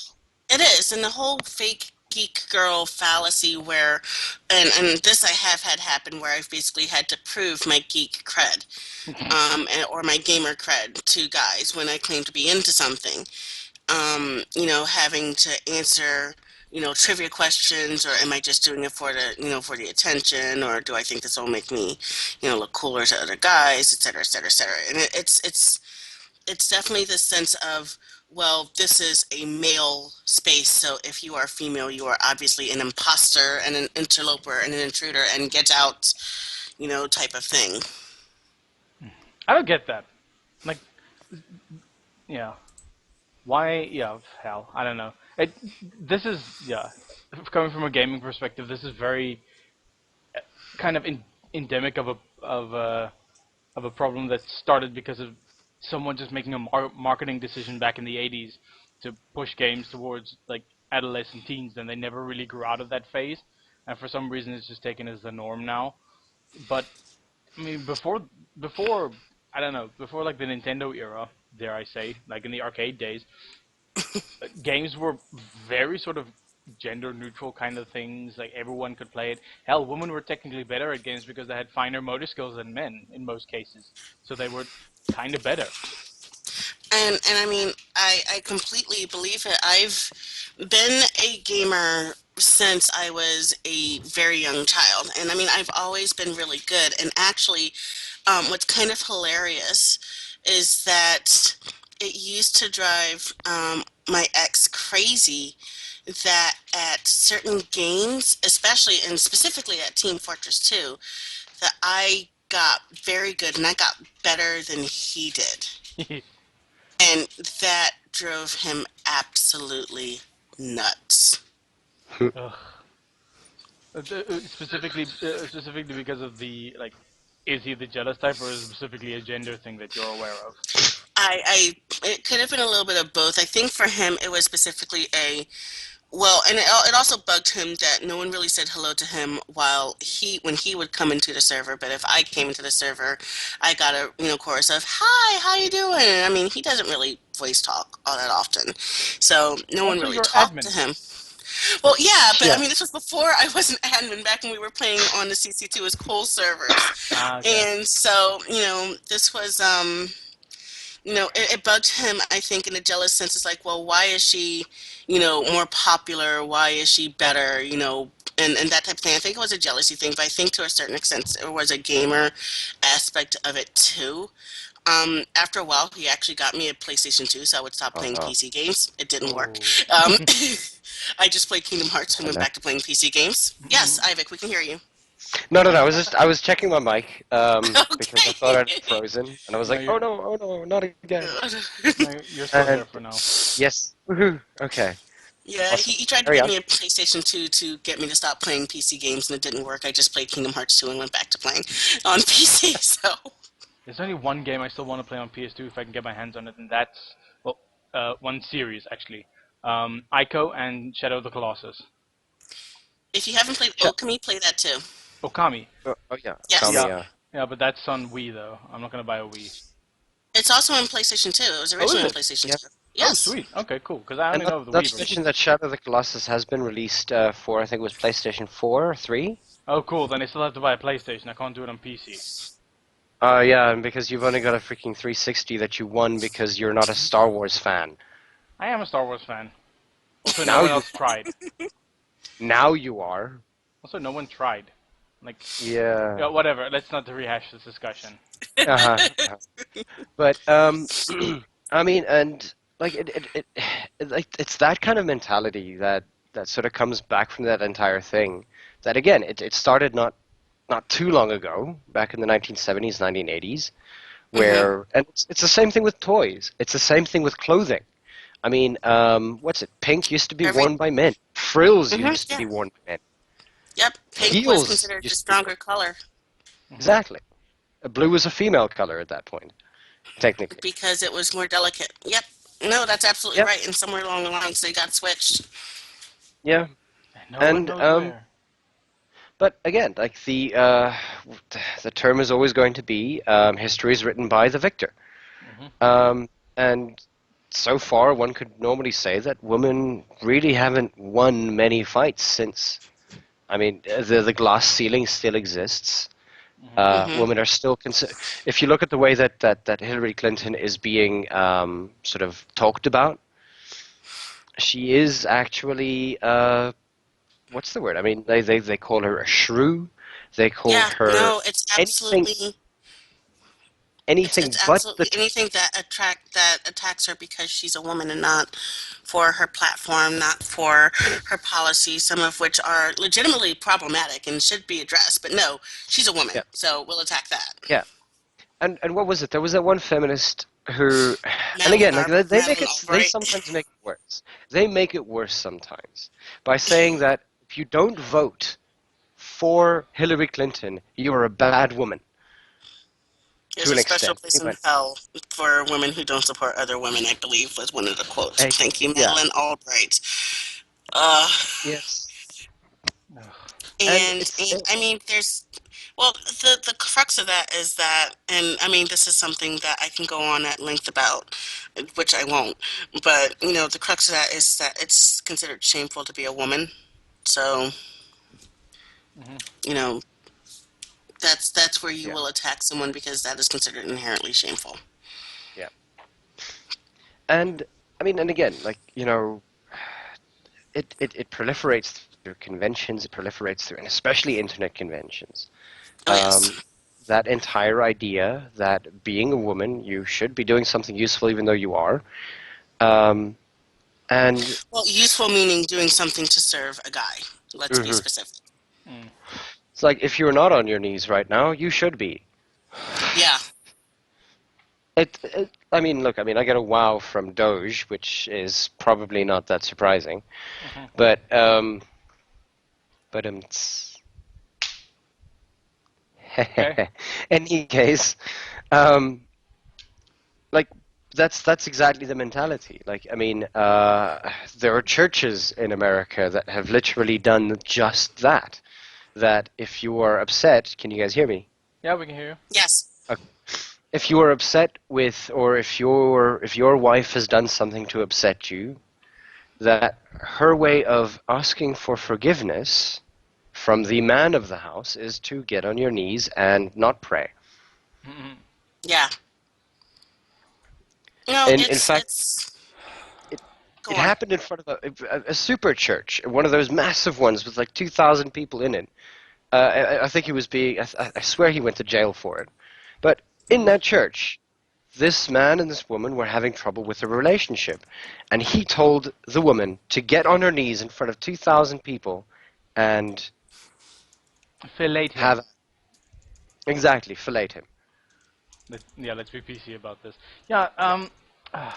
It is, and the whole fake geek girl fallacy where, and this I have had happen where I've basically had to prove my geek cred, or my gamer cred to guys when I claim to be into something. Having to answer, trivia questions, or am I just doing it for for the attention, or do I think this will make me, look cooler to other guys, et cetera, et cetera, et cetera. And it's definitely this sense of, well, this is a male space, so if you are female, you are obviously an imposter and an interloper and an intruder and get out, type of thing. I don't get that. Like, yeah, why? Yeah, hell, I don't know. This is, yeah, coming from a gaming perspective, this is very kind of endemic of a problem that started because of someone just making a marketing decision back in the 80s to push games towards like adolescent teens, and they never really grew out of that phase, and for some reason it's just taken as the norm now. But I mean, before I don't know, before like the Nintendo era, dare I say, like in the arcade days, games were very sort of gender neutral kind of things. Like everyone could play it. Hell, women were technically better at games because they had finer motor skills than men in most cases. So they were kind of better. And I mean, I completely believe it. I've been a gamer since I was a very young child. And I mean, I've always been really good. And actually, what's kind of hilarious is that it used to drive my ex crazy that at certain games, especially and specifically at Team Fortress 2, that I got very good and I got better than he did. And that drove him absolutely nuts. Ugh. Specifically because of the like, is he the jealous type, or is it specifically a gender thing that you're aware of? It could have been a little bit of both. I think for him, it was specifically well, and it also bugged him that no one really said hello to him when he would come into the server. But if I came into the server, I got a chorus of "Hi, how you doing?" And I mean, he doesn't really voice talk all that often, so no one Also, really you're talked to admin. him. Well, yeah, but I Yeah. mean, this was before I was an admin, back when we were playing on the CC2 as Cole servers, Ah, okay. and so this was it bugged him, I think, in a jealous sense. It's like, well, why is she, more popular? Why is she better? And that type of thing. I think it was a jealousy thing, but I think to a certain extent there was a gamer aspect of it too. After a while, he actually got me a PlayStation 2, so I would stop Oh playing no. PC games. It didn't work. Oh. Um, I just played Kingdom Hearts and Oh went no. back to playing PC games. Yes, Ivik, we can hear you. No, no, no. I was checking my mic because I thought I'd Okay. frozen, and I was No, like, oh no, not again. no, you're still here And for now. yes, woohoo. Okay, Yeah, awesome. he tried to Carry get on. me a PlayStation 2 to get me to stop playing PC games, and it didn't work. I just played Kingdom Hearts 2 and went back to playing on PC. So, There's only one game I still want to play on PS2 if I can get my hands on it, and that's, well, one series actually. Ico and Shadow of the Colossus. if you haven't played Ch- Okami, play that too. Okami. oh yeah, Yes. Kami. Yeah, yeah, but that's on Wii though. I'm not gonna buy a Wii. It's also on PlayStation 2. It was Oh, is originally on it? PlayStation Yeah, 2. Oh, Yes. sweet. Okay, cool. Because I and only know of the not Wii to version. mention that Shadow of the Colossus has been released for I think it was PlayStation 4 or 3. Oh, cool. Then I still have to buy a PlayStation. I can't do it on PC. Yeah, and because you've only got a freaking 360 that you won because you're not a Star Wars fan. I am a Star Wars fan. Also, no Now one you, else tried. now you are. Also, no one tried. Like, Yeah. yeah, whatever. Let's not rehash this discussion. Uh-huh. Uh-huh. But I mean, and like like it's that kind of mentality that sort of comes back from that entire thing. That again, it started not too long ago, back in the 1970s, 1980s, Hmm. where and it's the same thing with toys. It's the same thing with clothing. I mean, what's it? Pink used to be Every. worn by men. Frills used to Yeah. be worn by men. Yep. Pink was Heels considered the used to be worn. stronger color Hmm. Exactly. Blue was a female color at that point, technically. because it was more delicate. Yep. No, that's absolutely Yep. right. And somewhere along the lines, they got switched. Yeah. And no one And knows where. but again, like the term is always going to be history is written by the victor. Hmm. And so far, one could normally say that women really haven't won many fights since. I mean, the glass ceiling still exists. Hmm. Hmm. Women are still if you look at the way that Hillary Clinton is being sort of talked about, she is actually what's the word? I mean, they call her a shrew. They call Yeah. her No, it's anything absolutely. It's anything but the absolutely anything that attacks her because she's a woman and not for her platform, not for her policies, some of which are legitimately problematic and should be addressed. But no, she's a woman, yeah so we'll attack that. yeah. And what was it? There was that one feminist who, and again, like they make Madeline it. They Albright. sometimes make it worse. They make it worse sometimes by saying that if you don't vote for Hillary Clinton, you're a bad woman There's to a an special extent. place in hell for women who don't support other women, I believe was one of the quotes. Hey, Thank you, yeah, Madeline Albright. Uh, yes, Ugh. and and I mean, there's well, the crux of that is that, and I mean, this is something that I can go on at length about, which I won't. But you know, the crux of that is that it's considered shameful to be a woman. So Hmm. you know, that's where you yeah, will attack someone because that is considered inherently shameful. yeah, and I mean, and again, like it proliferates through conventions. It proliferates through, and especially internet conventions. Oh yes. Um, that entire idea that being a woman, you should be doing something useful even though you are. Um, and Well, useful meaning doing something to serve a guy. Let's be mhm. specific. Mm. It's like if you're not on your knees right now, you should be. Yeah. I mean, look, I mean, I get a wow from Doge, which is probably not that surprising, Hmm. but but Okay. any case, um, like that's exactly the mentality. Like, I mean, there are churches in America that have literally done just that. That if you are upset, can you guys hear me? Yeah, we can hear you. Yes. Okay. If you are upset with, or if your wife has done something to upset you, that her way of asking for forgiveness from the man of the house is to get on your knees and not pray. Hmm. Yeah. No, In it's fact, it's it go it on. happened in front of a super church, one of those massive ones with like 2,000 people in it. I think he was being. I swear he went to jail for it. But in Hmm. that church, this man and this woman were having trouble with their relationship, and he told the woman to get on her knees in front of 2,000 people and Fillet him. have exactly fillet him. Yeah, let's be PC about this. Yeah. Yeah.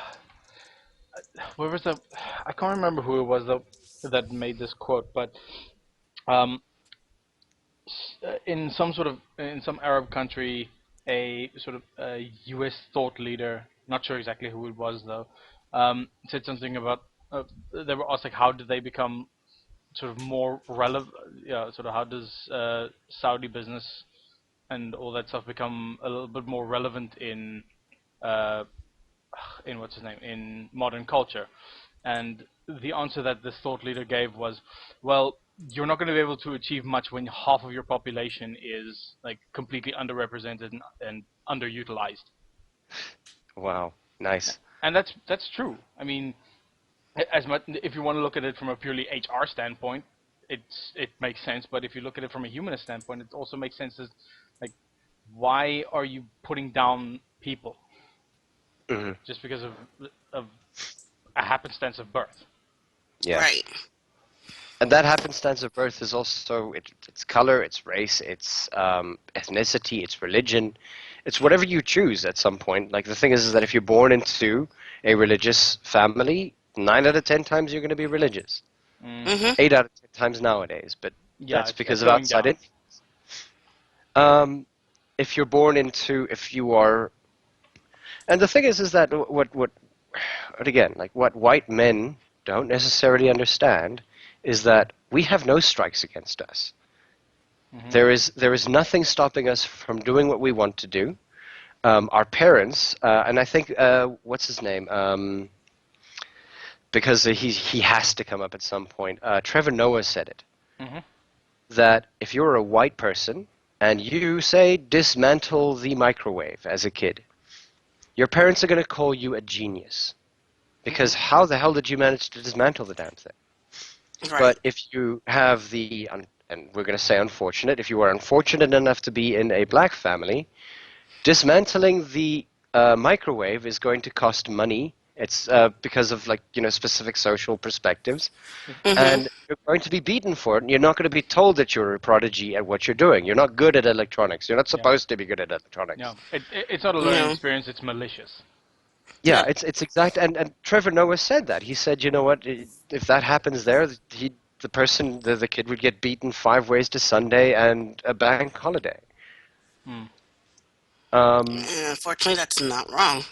Where was the? I can't remember who it was that made this quote, but um, in some Arab country, a sort of U.S. thought leader, not sure exactly who it was though, said something about they were asked like how did they become sort of more relevant? Yeah, sort of how does Saudi business and all that stuff become a little bit more relevant uh, in what's his name in modern culture? And the answer that this thought leader gave was, well, you're not going to be able to achieve much when half of your population is like completely underrepresented and underutilized. Wow, nice. And that's true. I mean, as much if you want to look at it from a purely HR standpoint, it makes sense. But if you look at it from a humanist standpoint, it also makes sense. As like, why are you putting down people Hmm. just because of a happenstance of birth? Yeah. Right. And that happenstance of birth is also it's color, it's race, it's ethnicity, it's religion, it's whatever you choose at some point. Like the thing is that if you're born into a religious family, 9 out of 10 times you're going to be religious. Mm. Mm-hmm. 8 out of 10 times nowadays, but Yeah, that's because it's of going outside down. influence. If you're born into, if you are, and the thing is that what again, like what white men don't necessarily understand is that we have no strikes against us. Mm-hmm. There is nothing stopping us from doing what we want to do. Our parents, and I think what's his name? Because he has to come up at some point. Trevor Noah said it Mm-hmm. that if you're a white person and you say dismantle the microwave as a kid, your parents are going to call you a genius because how the hell did you manage to dismantle the damn thing? Right. But if you have and we're going to say unfortunate, if you are unfortunate enough to be in a black family, dismantling the microwave is going to cost money. It's because of specific social perspectives, Mm-hmm. and you're going to be beaten for it. And you're not going to be told that you're a prodigy at what you're doing. You're not good at electronics. You're not Yeah. supposed to be good at electronics. Yeah. It's not a learning No. experience. It's malicious. Yeah, Yep. it's exact. And Trevor Noah said that. He said, you know what? If that happens there, the kid would get beaten 5 ways to Sunday and a bank holiday. Hmm. Um, Unfortunately, that's not wrong.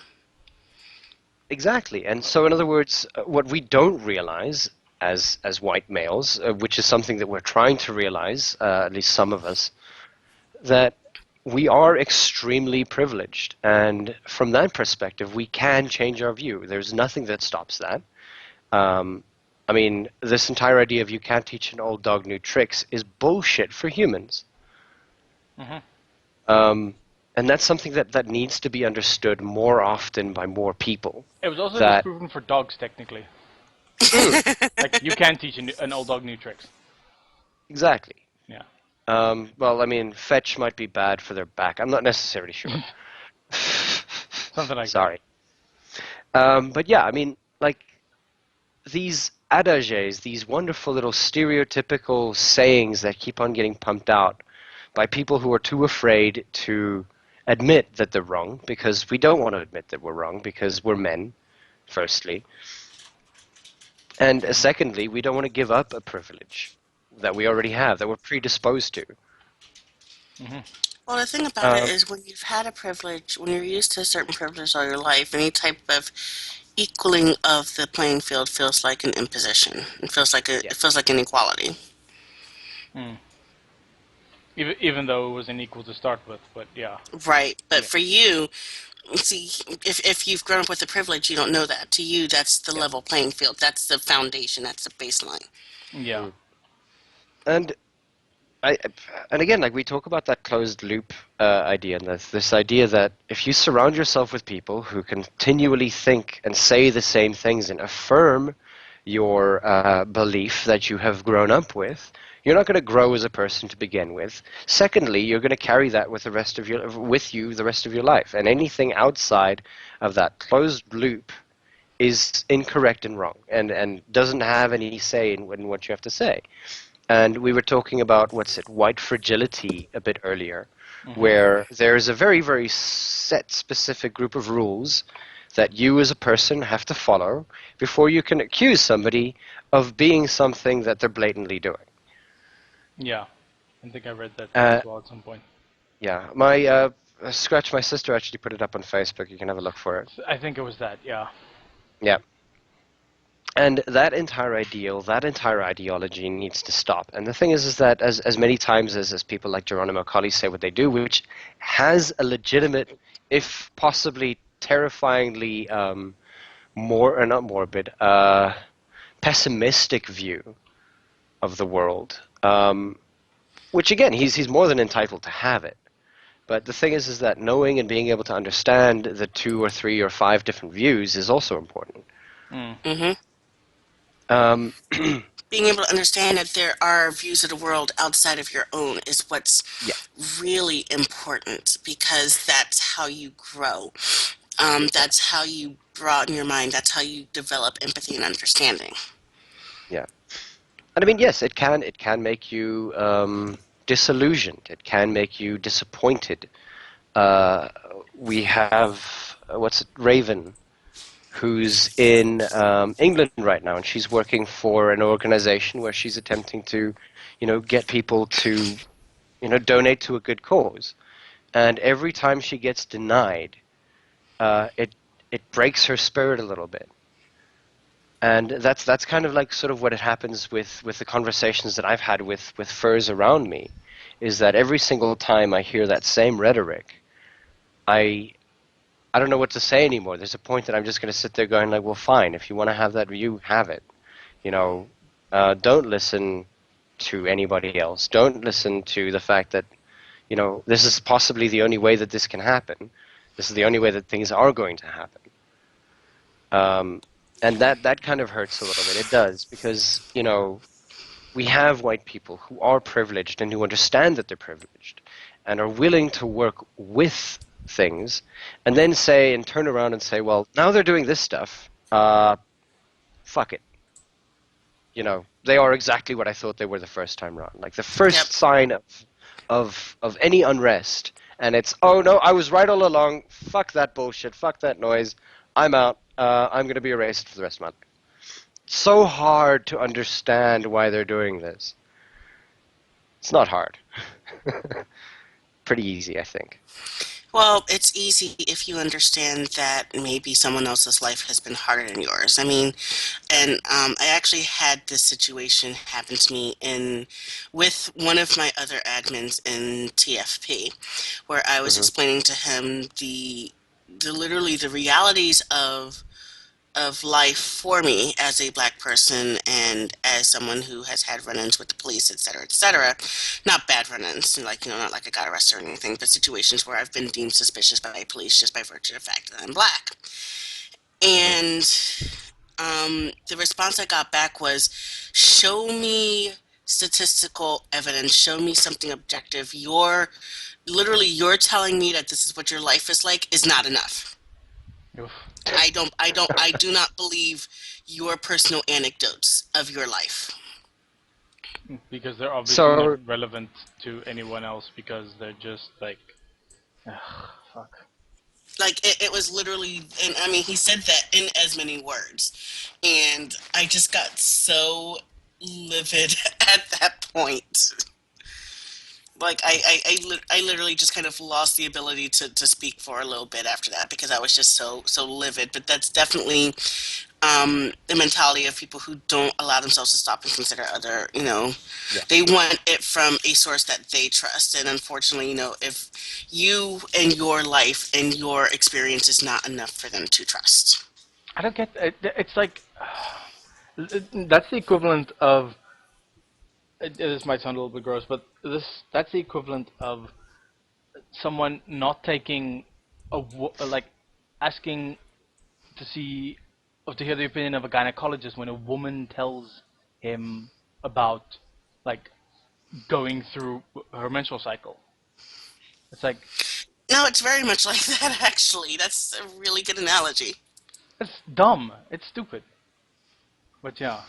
exactly. And so, in other words, what we don't realize as white males, which is something that we're trying to realize, at least some of us, that we are extremely privileged, and from that perspective, we can change our view. There's nothing that stops that. Um, I mean, this entire idea of you can't teach an old dog new tricks is bullshit for humans. Mm-hmm. Um, and that's something that needs to be understood more often by more people. It was also That, disproven for dogs, technically. mm, Like, you can teach an old dog new tricks. exactly. Yeah. Well, I mean, fetch might be bad for their back. I'm not necessarily sure. Something like that. Sorry. But yeah, I mean, like, these adages, these wonderful little stereotypical sayings that keep on getting pumped out by people who are too afraid to admit that they're wrong, because we don't want to admit that we're wrong because we're men, firstly. And secondly, we don't want to give up a privilege that we already have, that we're predisposed to. Mm-hmm. Well, the thing about it Um, is when you've had a privilege, when you're used to a certain privilege all your life, any type of equaling of the playing field feels like an imposition. yeah. It feels like inequality. Mm. Even though it was unequal to start with, but yeah. Right. But Yeah. for you, see, if you've grown up with a privilege, you don't know that. To you, that's the Yeah. level playing field. That's the foundation. That's the baseline. Yeah. Mm. And I, and again, like we talk about that closed loop idea, and this idea that if you surround yourself with people who continually think and say the same things and affirm your belief that you have grown up with, you're not going to grow as a person to begin with. Secondly, you're going to carry that with you the rest of your life, and anything outside of that closed loop is incorrect and wrong, and doesn't have any say in what you have to say. And we were talking about, white fragility a bit earlier, Mm-hmm. where there's a very, very set, specific group of rules that you as a person have to follow before you can accuse somebody of being something that they're blatantly doing. Yeah. I think I read that Uh, as well at some point. yeah, Scratch, my sister actually put it up on Facebook. You can have a look for it. I think it was that. Yeah. Yeah. And that entire ideal, that entire ideology needs to stop. And the thing is that as many times as people like Geronimo Colli say what they do, which has a legitimate, if possibly terrifyingly not morbid, pessimistic view of the world, which again, he's more than entitled to have it. But the thing is that knowing and being able to understand the 2 or 3 or 5 different views is also important. Mm. Mm-hmm. Um, Being able to understand that there are views of the world outside of your own is what's yeah, really important, because that's how you grow. That's how you broaden your mind. That's how you develop empathy and understanding. yeah. And I mean, yes, it can make you disillusioned. It can make you disappointed. Uh, we have what's it, Raven, who's in England right now, and she's working for an organization where she's attempting to, get people to, donate to a good cause. And every time she gets denied, it breaks her spirit a little bit. And that's kind of like sort of what it happens with the conversations that I've had with furs around me, is that every single time I hear that same rhetoric, I I don't know what to say anymore. There's a point that I'm just going to sit there going like, well, fine. If you want to have that view, have it. You know, don't listen to anybody else. Don't listen to the fact that, this is possibly the only way that this can happen. This is the only way that things are going to happen. And that kind of hurts a little bit. It does, because, we have white people who are privileged and who understand that they're privileged and are willing to work with things, and then say and turn around and say, well, now they're doing this stuff. Fuck it. They are exactly what I thought they were the first time around. Like the Yep. first sign of any unrest, and it's, oh no, I was right all along. Fuck that bullshit. Fuck that noise. I'm out. I'm going to be a racist for the rest of my life. So hard to understand why they're doing this. It's not hard. Pretty easy, I think. Well, it's easy if you understand that maybe someone else's life has been harder than yours. I mean, and I actually had this situation happen to me with one of my other admins in TFP, where I was Hmm. explaining to him the literally the realities of life for me as a black person and as someone who has had run-ins with the police, et cetera, et cetera. Not bad run-ins, like, not like I got arrested or anything, but situations where I've been deemed suspicious by police just by virtue of the fact that I'm black. Hmm. And the response I got back was, show me statistical evidence, show me something objective. You're telling me that this is what your life is like is not enough. Oof. I do not believe your personal anecdotes of your life. Because they're obviously not So, relevant to anyone else because they're just like, ugh, fuck. Like, it was literally, and I mean, he said that in as many words. And I just got so livid at that point. Like, I literally just kind of lost the ability to speak for a little bit after that, because I was just so livid. But that's definitely the mentality of people who don't allow themselves to stop and consider other, yeah. they want it from a source that they trust. And unfortunately, if you and your life and your experience is not enough for them to trust. I don't get it. It's like that's the equivalent of. This might sound a little bit gross, but that's the equivalent of someone not taking like asking to see or to hear the opinion of a gynecologist when a woman tells him about like going through her menstrual cycle. It's like No, it's very much like that, actually. That's a really good analogy. it's dumb. It's stupid. But yeah,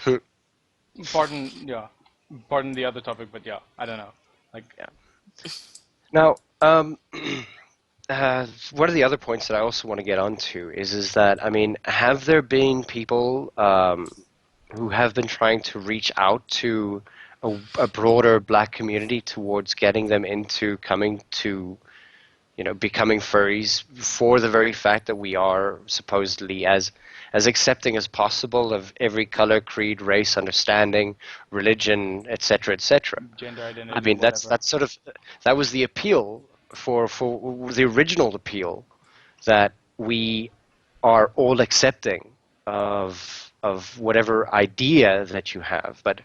pardon the other topic, but yeah, I don't know. Like Yeah. Now, one of the other points that I also want to get onto is that, I mean, have there been people who have been trying to reach out to a broader black community towards getting them into coming to, becoming furries, for the very fact that we are supposedly as accepting as possible of every color, creed, race, understanding, religion, etc., etc. gender I identity, mean, that's whatever. that's sort of that was the appeal for the original appeal, that we are all accepting of whatever idea that you have. But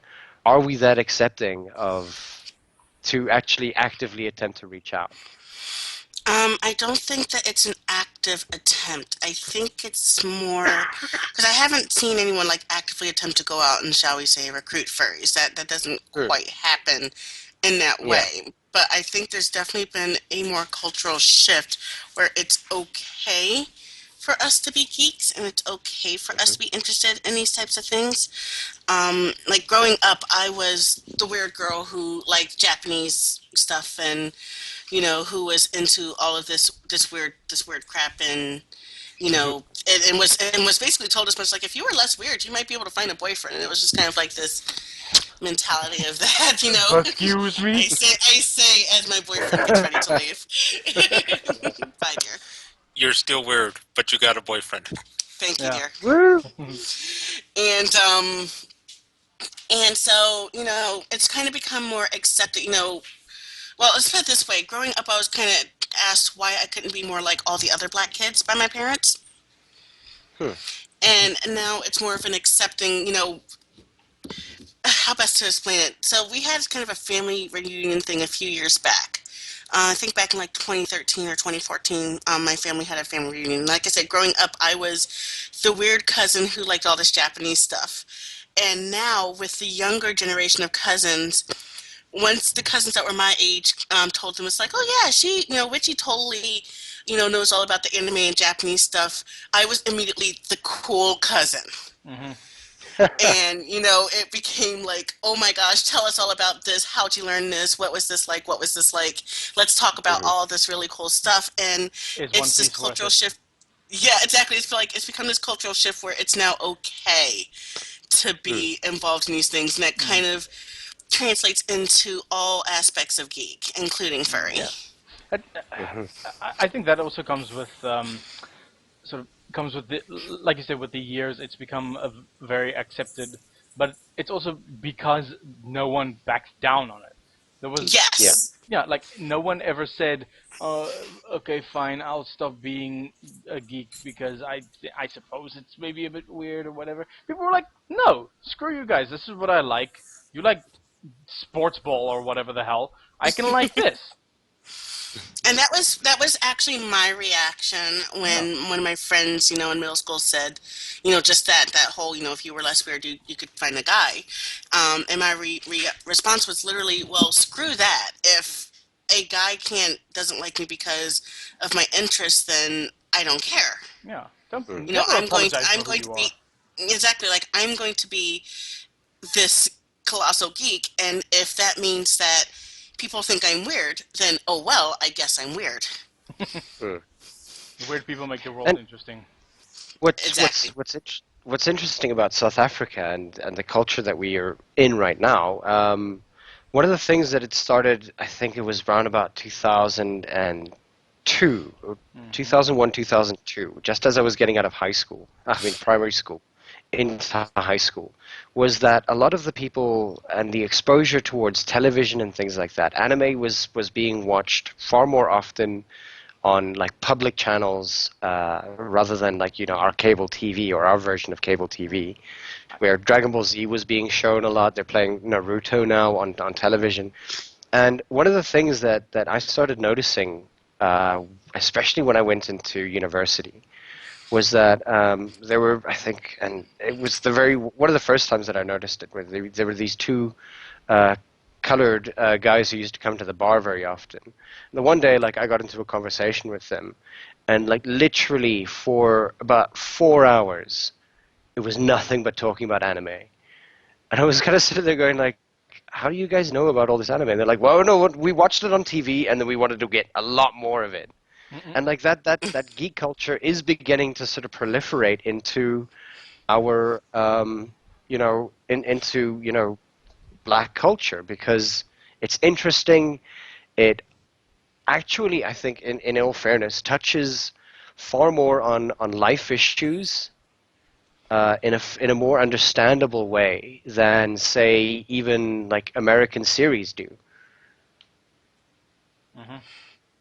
are we that accepting of to actually actively attempt to reach out? I don't think that it's an active attempt. I think it's more because I haven't seen anyone like actively attempt to go out and, shall we say, recruit furries. That doesn't Hmm. quite happen in that Yeah. way. But I think there's definitely been a more cultural shift where it's okay for us to be geeks and it's okay for us Hmm. to be interested in these types of things. Like growing up, I was the weird girl who liked Japanese stuff and who was into all of this weird crap and and was basically told as much like if you were less weird, you might be able to find a boyfriend. And it was just kind of like this mentality of that. Excuse me. I say as my boyfriend gets ready to leave. Bye, dear. You're still weird, but you got a boyfriend. Thank you, Yeah. dear. Woo! And so it's kind of become more accepted. Well, let's put it this way. Growing up, I was kind of asked why I couldn't be more like all the other black kids by my parents. Hmm. And now it's more of an accepting, how best to explain it. So we had kind of a family reunion thing a few years back. I think back in like 2013 or 2014, my family had a family reunion. Like I said, growing up, I was the weird cousin who liked all this Japanese stuff. And now, with the younger generation of cousins, once the cousins that were my age told them, it's like, oh yeah, Witchy totally, knows all about the anime and Japanese stuff. I was immediately the cool cousin. Hmm. And, it became like, oh my gosh, tell us all about this. How'd you learn this? What was this like? What was this like? Let's talk about Hmm. all of this really cool stuff. And Is One it's this Piece worth cultural it? shift. Yeah, exactly. It's become this cultural shift where it's now okay to Hmm. be involved in these things. And that Mm. kind of translates into all aspects of geek, including furry. Yeah. I, Hmm. I think that also comes with sort of comes with the, like you said, with the years. It's become very accepted, but it's also because no one backed down on it. There was Yeah. Yes. yeah, like no one ever said, uh, "Okay, fine, I'll stop being a geek because I suppose it's maybe a bit weird or whatever." People were like, "No, screw you guys. This is what I like. You like sports ball or whatever the hell. I can like this." And that was actually my reaction Yeah. when one of my friends, in middle school said, just that whole, if you were less weird, you could find a guy. And my response was literally, well, screw that. If a guy doesn't like me because of my interests, then I don't care. Yeah. Don't Hmm. never apologize I'm for who going to you be are. exactly like I'm going to be this colossal geek, and if that means that people think I'm weird, then oh well, I guess I'm weird. Hmm. Weird people make the world And interesting. what's what's Exactly. what's int- what's interesting about South Africa and the culture that we are in right now. One of the things that it started, I think it was around about 2002, or Hmm. 2001, 2002, just as I was getting out of high school, I mean primary school, into high school, was that a lot of the people and the exposure towards television and things like that, anime was being watched far more often on like public channels rather than like our cable TV or our version of cable TV, where Dragon Ball Z was being shown a lot. They're playing Naruto now on television, and one of the things that I started noticing, especially when I went into university, was that there were, I think, and it was one of the first times that I noticed it, where there were these two uh, colored guys who used to come to the bar very often. And the one day, like, I got into a conversation with them, and like literally for about 4 hours, it was nothing but talking about anime. And I was kind of sitting there going like, how do you guys know about all this anime? And they're like, well, no, we watched it on TV, and then we wanted to get a lot more of it. Mm-mm. And like that geek culture is beginning to sort of proliferate into our into black culture, because it's interesting. It actually, I think, in all fairness, touches far more on life issues in a more understandable way than, say, even like American series do. Hmm.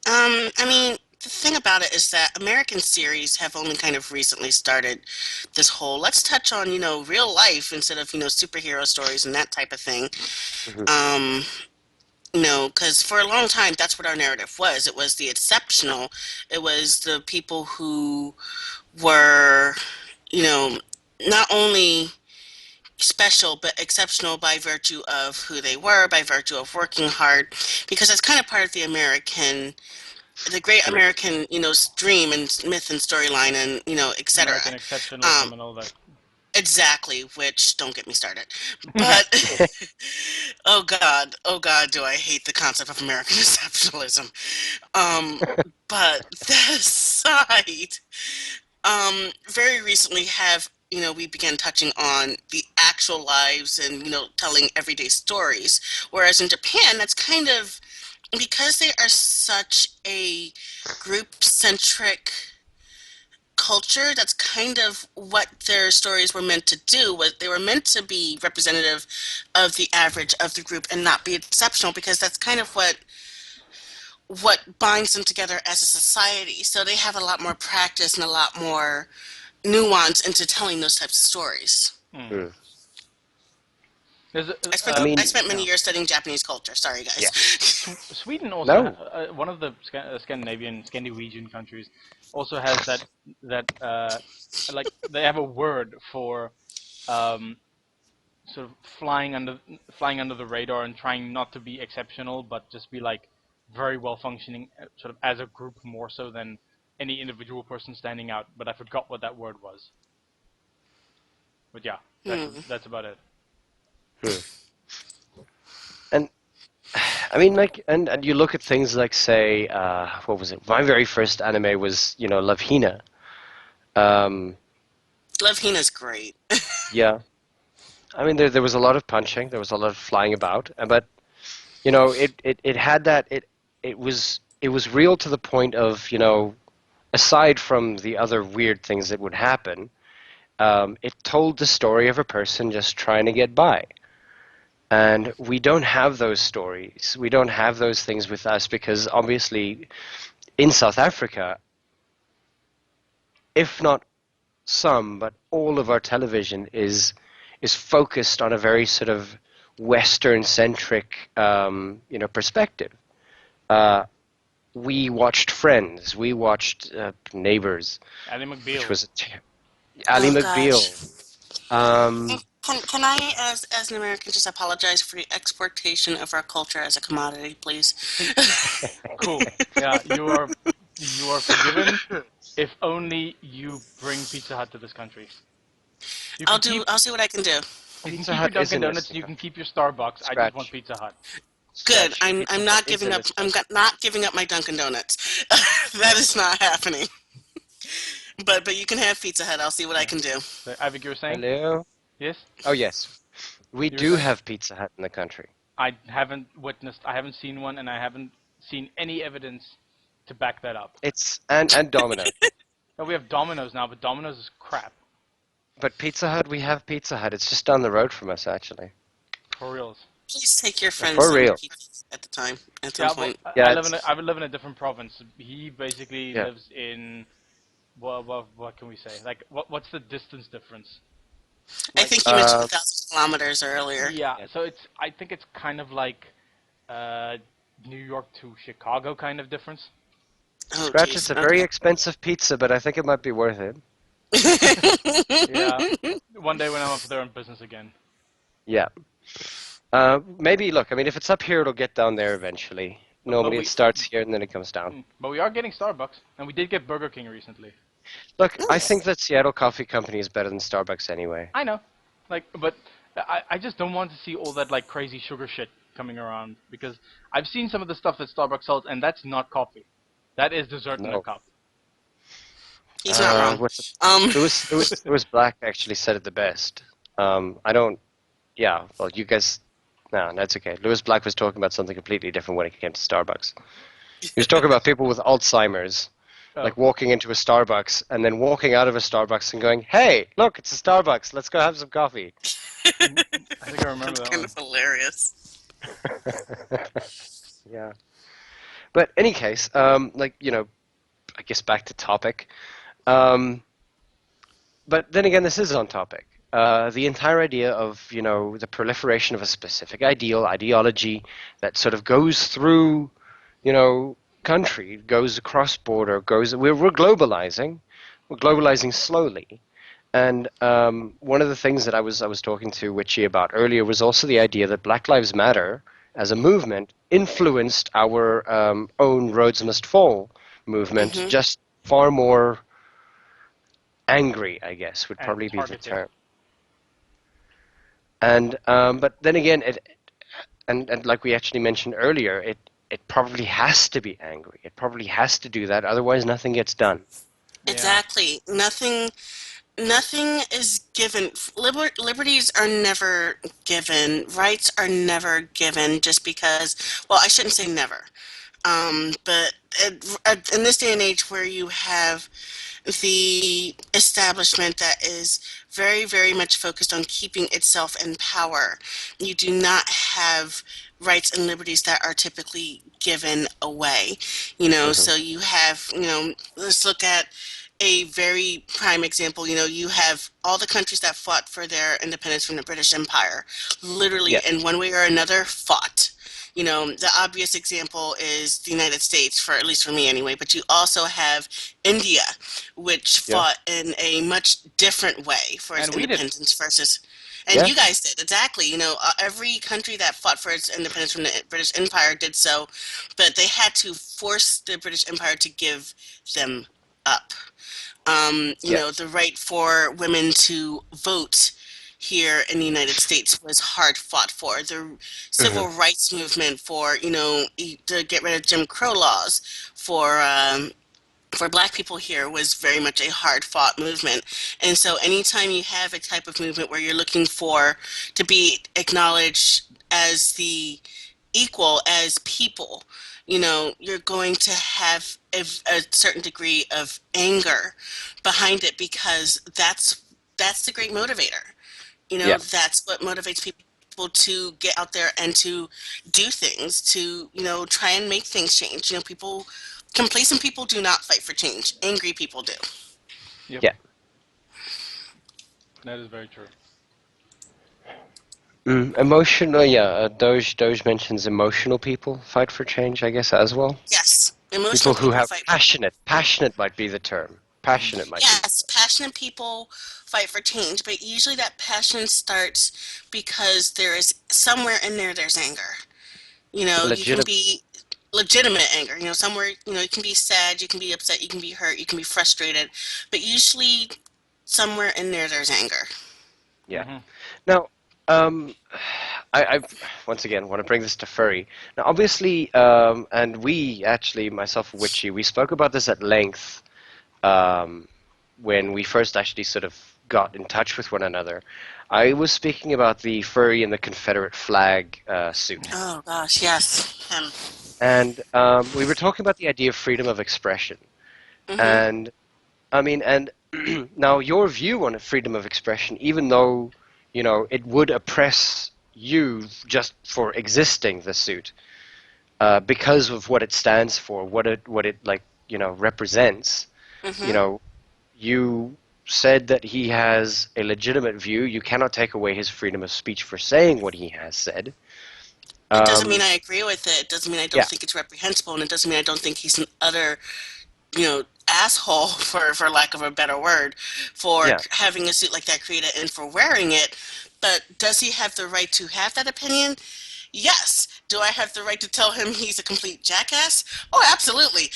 I mean, the thing about it is that American series have only kind of recently started this whole let's touch on, real life instead of, superhero stories and that type of thing. Mhm. Um, because for a long time, that's what our narrative was. It was the exceptional. It was the people who were, you know, not only special but exceptional by virtue of who they were, by virtue of working hard, because that's kind of part of the great Mm. American, dream and myth and storyline and, etc. American exceptionalism Um, and all that. exactly, which don't get me started. But oh God, do I hate the concept of American exceptionalism. Um, but that aside, very recently have we began touching on the actual lives and telling everyday stories, whereas in Japan that's kind of because they are such a group centric culture. That's kind of what their stories were meant to do. What they were meant to be representative of the average of the group and not be exceptional, because that's kind of what binds them together as a society. So they have a lot more practice and a lot more nuance into telling those types of stories. Hmm. Mm. There's I I mean, spent many yeah. years studying Japanese culture. Sorry, yeah. guys. Sweden also No. one of the Scandinavian countries also has that like they have a word for um, sort of flying under the radar and trying not to be exceptional but just be like very well functioning sort of as a group more so than any individual person standing out. But I forgot what that word was. But yeah, Hmm. that's about it. Hmm. And I mean, like, and you look at things like, say, what was it? My very first anime was, Love Hina. Um, Love Hina's great. yeah. I mean, there was a lot of punching, there was a lot of flying about, but it had that it was real to the point of aside from the other weird things that would happen, it told the story of a person just trying to get by. And we don't have those stories. We don't have those things with us because obviously in South Africa, if not some, but all of our television is focused on a very sort of Western centric perspective. Uh, we watched Friends, we watched Neighbors, Ali which McBeal. was Ally Oh McBeal. gosh. Um, Can I, as an American, just apologize for the exportation of our culture as a commodity, please? Cool. Yeah, you are forgiven if only you bring Pizza Hut to this country. You can keep I'll see what I can do. you can Pizza keep your Hut is Dunkin' in Donuts this and you can country. keep your Starbucks. I just want Scratch, Pizza Hut. Good. scratch. Pizza I'm Hut not is giving in up. this I'm country. not giving up my Dunkin' Donuts. That is not happening. But you can have Pizza Hut. I'll see what I Yeah. can do. So, Ivik, you were saying? Hello. Yes? Oh yes, we You were do saying? have Pizza Hut in the country. I haven't seen one, and I haven't seen any evidence to back that up. It's and Domino. No, we have Domino's now, but Domino's is crap. But Pizza Hut, we have Pizza Hut. It's just down the road from us, actually. For reals. Please take your friend's For son to real. pizza at the time. At some Yeah, but point. Yeah, I live in a different province. He basically yeah. lives in what can we say? Like what's the distance difference? I Like think you mentioned Uh, 1,000 kilometers earlier. yeah, yeah. so I think it's kind of like uh, New York to Chicago kind of difference. Oh, Scratch. It's jeez. a very Okay. expensive pizza, but I think it might be worth it. Yeah, one day when I'm up there in business again. Yeah. Maybe look. I mean, if it's up here, it'll get down there eventually. But Normally, it starts here and then it comes down. but we are getting Starbucks, and we did get Burger King recently. Look, I Nice. think that Seattle Coffee Company is better than Starbucks anyway. I know, like, but I just don't want to see all that like crazy sugar shit coming around because I've seen some of the stuff that Starbucks sells, and that's not coffee. That is dessert in a No. cup. He's not wrong. What's it? Um, Lewis Black actually said it the best. I don't. Yeah. Well, you guys. No, that's okay. Lewis Black was talking about something completely different when it came to Starbucks. He was talking about people with Alzheimer's, Oh, like walking into a Starbucks and then walking out of a Starbucks and going, "Hey, look, it's a Starbucks. Let's go have some coffee." I think I remember that's that kind one. of hilarious. Yeah. But any case, like I guess, back to topic. Um, but then again, this is on topic. The entire idea of, the proliferation of a specific ideology that sort of goes through, country, goes across border, we're globalizing. We're globalizing slowly. And one of the things that I was talking to Witchy about earlier was also the idea that Black Lives Matter as a movement influenced our own Rhodes Must Fall movement Hmm. just far more angry, I guess, would And probably be the targeted. term. And but then again, and like we actually mentioned earlier, it probably has to be angry. It probably has to do that, otherwise nothing gets done. Yeah. Exactly. Nothing is given. Liberties are never given. Rights are never given just because, well, I shouldn't say never. But in this day and age where you have the establishment that is very, very much focused on keeping itself in power, you do not have rights and liberties that are typically given away. Hmm. So you have, let's look at a very prime example. You have all the countries that fought for their independence from the British Empire, literally Yes. in one way or another fought. The obvious example is the United States, for at least for me anyway, but you also have India, which Yeah. fought in a much different way for its And we did. independence versus. And you Yes. guys did, exactly. Every country that fought for its independence from the British Empire did so, but they had to force the British Empire to give them up. Yes. The right for women to vote here in the United States was hard fought for. The civil Hmm. rights movement for, to get rid of Jim Crow laws for for black people here was very much a hard fought movement. And so anytime you have a type of movement where you're looking for to be acknowledged as the equal as people, you're going to have a certain degree of anger behind it because that's the great motivator. Yeah. That's what motivates people to get out there and to do things, to, try and make things change. Complacent people do not fight for change. Angry people do. Yep. Yeah. That is very true. Emotional, yeah. Doge mentions emotional people fight for change, I guess, as well. Yes. People Emotional who people have fight. passionate might be the term. Passionate might be. Yes, passionate people fight for change, but usually that passion starts because there is somewhere in there there's anger. You can Legitimate. be legitimate anger. Somewhere, you can be sad, you can be upset, you can be hurt, you can be frustrated, but usually somewhere in there there's anger. Yeah. Hmm. Now, um, I once again want to bring this to furry. Now, obviously, and we actually, myself and Witchy, we spoke about this at length um, when we first actually sort of got in touch with one another. I was speaking about the furry and the Confederate flag suit, Oh gosh, yes. and we were talking about the idea of freedom of expression. Hmm. And I mean, and now your view on freedom of expression, even though it would oppress you just for existing the suit, because of what it stands for, what it like represents. You Hmm. know, you said that he has a legitimate view. You cannot take away his freedom of speech for saying what he has said. It doesn't mean Um, I agree with it. It doesn't mean I don't yeah, think it's reprehensible, and it doesn't mean I don't think he's an utter, asshole for lack of a better word, for yeah, having a suit like that created and for wearing it. But does he have the right to have that opinion? Yes. Do I have the right to tell him he's a complete jackass? Oh, absolutely.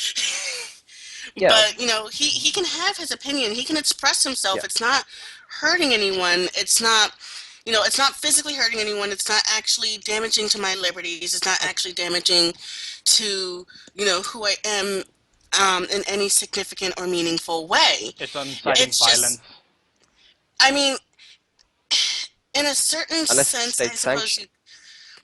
yeah, But he can have his opinion. He can express himself. yeah. It's not hurting anyone. It's not physically hurting anyone. It's not actually damaging to my liberties. It's not actually damaging to who I am in any significant or meaningful way. It's inciting It's just, violence. I mean, in a certain Unless it's sense, I state suppose sanctioned. you.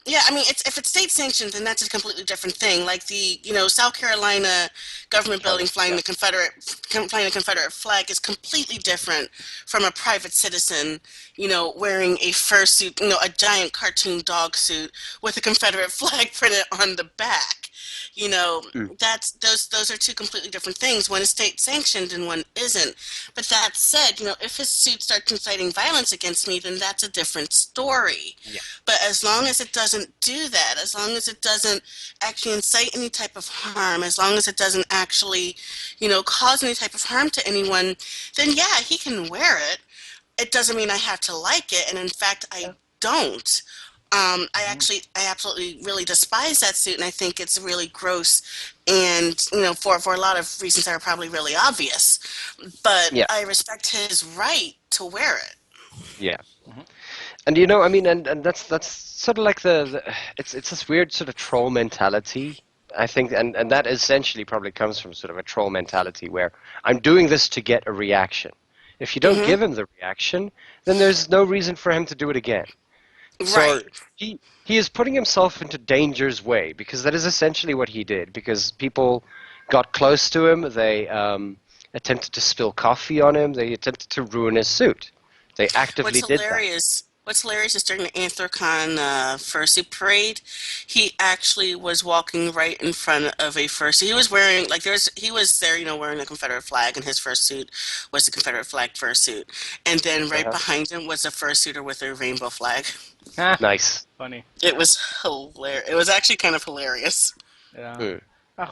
Yeah, I mean, if it's state sanctioned, then that's a completely different thing. Like the South Carolina government building Yeah, flying the Confederate flag is completely different from a private citizen, wearing a fursuit, a giant cartoon dog suit with a Confederate flag printed on the back. You know, Mm. that's those are two completely different things. One is state sanctioned and one isn't. But that said, if his suit starts inciting violence against me, then that's a different story. Yeah. But as long as it doesn't do that, as long as it doesn't actually incite any type of harm, as long as it doesn't actually, cause any type of harm to anyone, then yeah, he can wear it. It doesn't mean I have to like it, and in fact, I don't. I absolutely really despise that suit, and I think it's really gross, and for a lot of reasons that are probably really obvious. But Yeah. I respect his right to wear it. Yeah. Mhm. And I mean, and that's sort of like it's this weird sort of troll mentality, I think, and that essentially probably comes from sort of a troll mentality where I'm doing this to get a reaction. If you don't Hmm. give him the reaction, then there's no reason for him to do it again. So Right. he is putting himself into danger's way because that is essentially what he did. Because people got close to him, they attempted to spill coffee on him, they attempted to ruin his suit. They What's actively did that. hilarious? What's hilarious is during the AnthroCon fursuit parade, he actually was walking right in front of a fursuit. He was wearing he was there, wearing a Confederate flag, and his fursuit was the Confederate flag fursuit. And then right Uh-huh. behind him was a fursuiter with a rainbow flag. Ah, Nice. funny. It was hilarious. It was actually kind of hilarious. Yeah. Mm.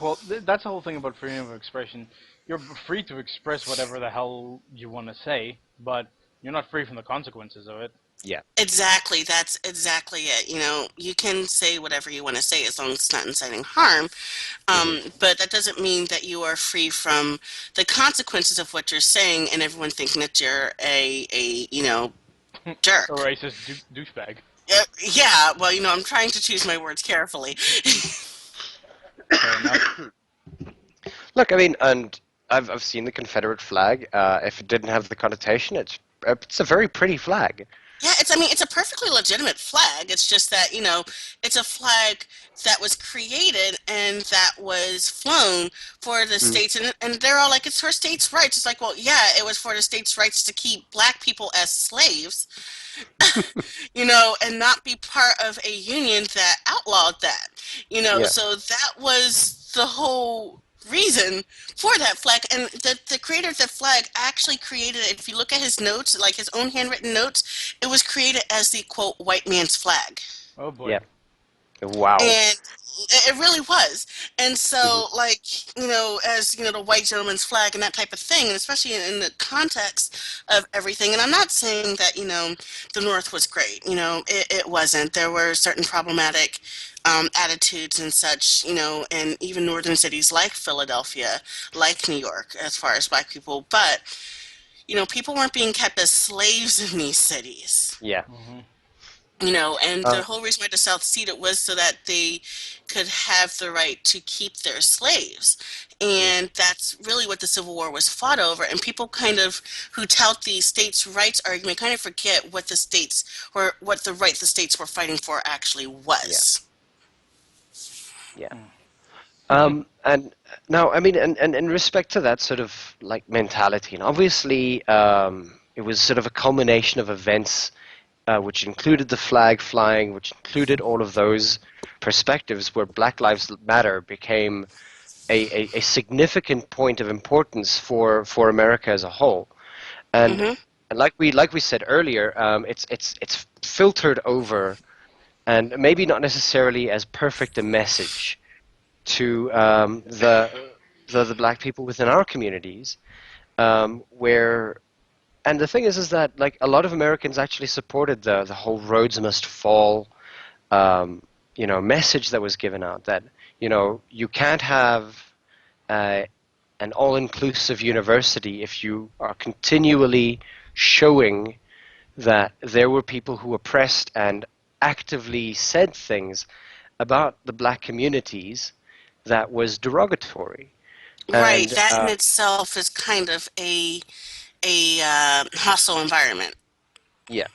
Well, that's the whole thing about freedom of expression. You're free to express whatever the hell you want to say, but you're not free from the consequences of it. Yeah. Exactly. That's exactly it. You can say whatever you want to say as long as it's not inciting harm. Hmm. But that doesn't mean that you are free from the consequences of what you're saying and everyone thinking that you're a A jerk. racist douchebag. Yeah, well, I'm trying to choose my words carefully. Fair enough. Look, I mean, and I've seen the Confederate flag. If it didn't have the connotation, it's a very pretty flag. Yeah, it's a perfectly legitimate flag. It's just that, it's a flag that was created and that was flown for the Mm. states, and they're all like, it's for states' rights. It's like, well, yeah, it was for the states' rights to keep black people as slaves, and not be part of a union that outlawed that. Yeah. So that was the whole reason for that flag. And the creator of the flag actually created it. If you look at his notes, like his own handwritten notes, it was created as the quote white man's flag. Oh boy. Yeah. Wow. And it really was. And Hmm. so, like, as, the white gentleman's flag and that type of thing, and especially in the context of everything. And I'm not saying that, the North was great. It wasn't. There were certain problematic attitudes and such, in even northern cities like Philadelphia, like New York, as far as black people. But, people weren't being kept as slaves in these cities. Yeah. Hmm. And Uh, the whole reason why the South ceded was so that they could have the right to keep their slaves. mm. And that's really what the Civil War was fought over. And people kind of who tout the states' rights argument kind of forget what what the right the states were fighting for actually Yeah. was. Yeah. And now, I mean, and in respect to that sort of like mentality, and obviously, it was sort of a culmination of events, which included the flag flying, which included all of those perspectives where Black Lives Matter became a significant point of importance for America as a whole. And Hmm. and like we said earlier, it's filtered over, and maybe not necessarily as perfect a message to the black people within our communities, where and the thing is that like a lot of Americans actually supported the whole roads must fall um, message that was given out that you can't have uh, an all-inclusive university if you are continually showing that there were people who oppressed and actively said things about the black communities that was derogatory. Right. And That in itself is kind of a hostile environment. yeah,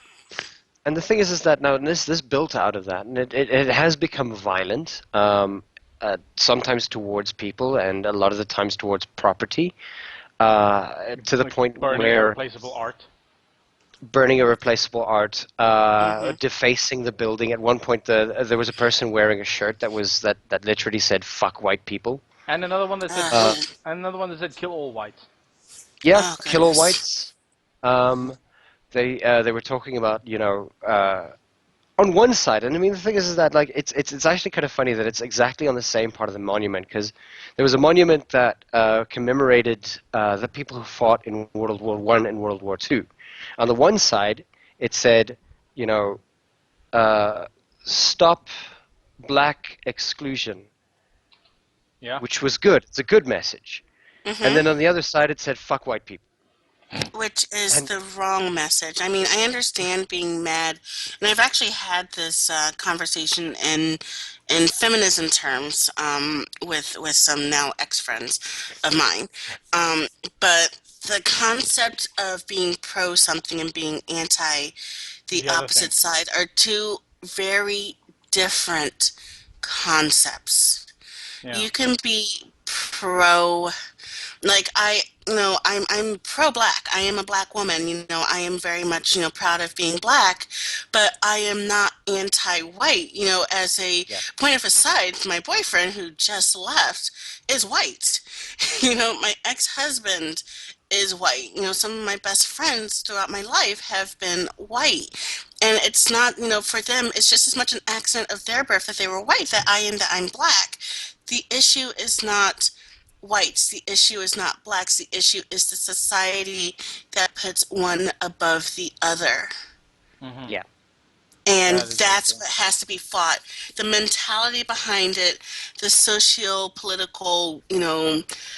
and the thing is that now this built out of that, and it has become violent, sometimes towards people, and a lot of the times towards property, to the Like point burning where irreplaceable art. burning irreplaceable art, Hmm. defacing the building. At one point, there was a person wearing a shirt that literally said "fuck white people." And another one that said Uh, another one that said kill all whites. yeah, Oh kill all goodness. whites. Um, they were talking about on one side, and I mean the thing is that like it's actually kind of funny that it's exactly on the same part of the monument because there was a monument that commemorated the people who fought in World War One and World War Two. On the one side, it said, you know, uh, stop black exclusion, Yeah. which was good. It's a good message. And Hmm. then on the other side, it said fuck white people. Which is And the wrong message. I mean, I understand being mad, and I've actually had this conversation in feminism terms with some now ex friends of mine. Um, but the concept of being pro something and being anti the The other thing. opposite side are two very different concepts. Yeah. You can be pro, like I'm pro black. I am a black woman. I am very much proud of being black, but I am not anti white. As a yeah, point of aside, my boyfriend who just left is white. My ex-husband is white. Some of my best friends throughout my life have been white, and it's not, for them it's just as much an accent of their birth that they were white that I'm black. The issue is not whites. The issue is not blacks. The issue is the society that puts one above the other. Mhm. yeah, And That is very that's true. what has to be fought. The mentality behind it, the socio-political,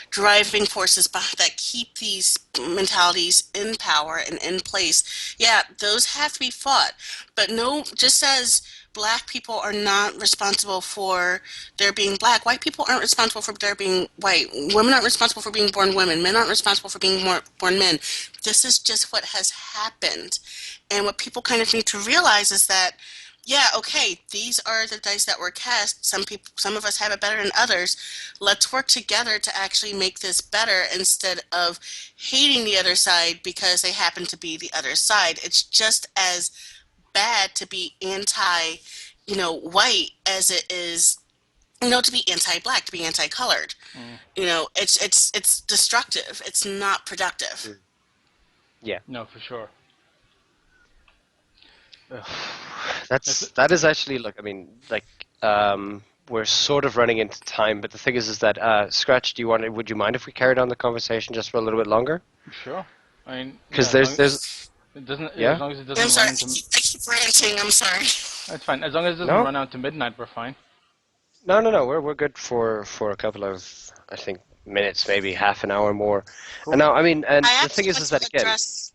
driving forces that keep these mentalities in power and in place. Yeah, those have to be fought. But no, just as black people are not responsible for their being black, white people aren't responsible for their being white. Women aren't responsible for being born women. Men aren't responsible for being born men. This is just what has happened. And what people kind of need to realize is that, yeah, okay, these are the dice that were cast. Some of us have it better than others. Let's work together to actually make this better instead of hating the other side because they happen to be the other side. It's just as bad to be anti, white as it is, to be anti-black, to be anti-colored. Mm. It's destructive. It's not productive. mm, yeah. No, for sure. Ugh. That's That is actually look. I mean, like we're sort of running into time, but the thing is that Scratch, would you mind if we carried on the conversation just for a little bit longer? sure. I mean, yeah. Because As long there's it doesn't, as yeah. long as it I'm doesn't sorry, run into, I keep ranting. I'm sorry. that's fine. As long as it doesn't No, run out to midnight, we're fine. no. We're good for a couple of I think minutes, maybe half an hour more. And Cool. now I mean, and I the thing actually is want that to again, address.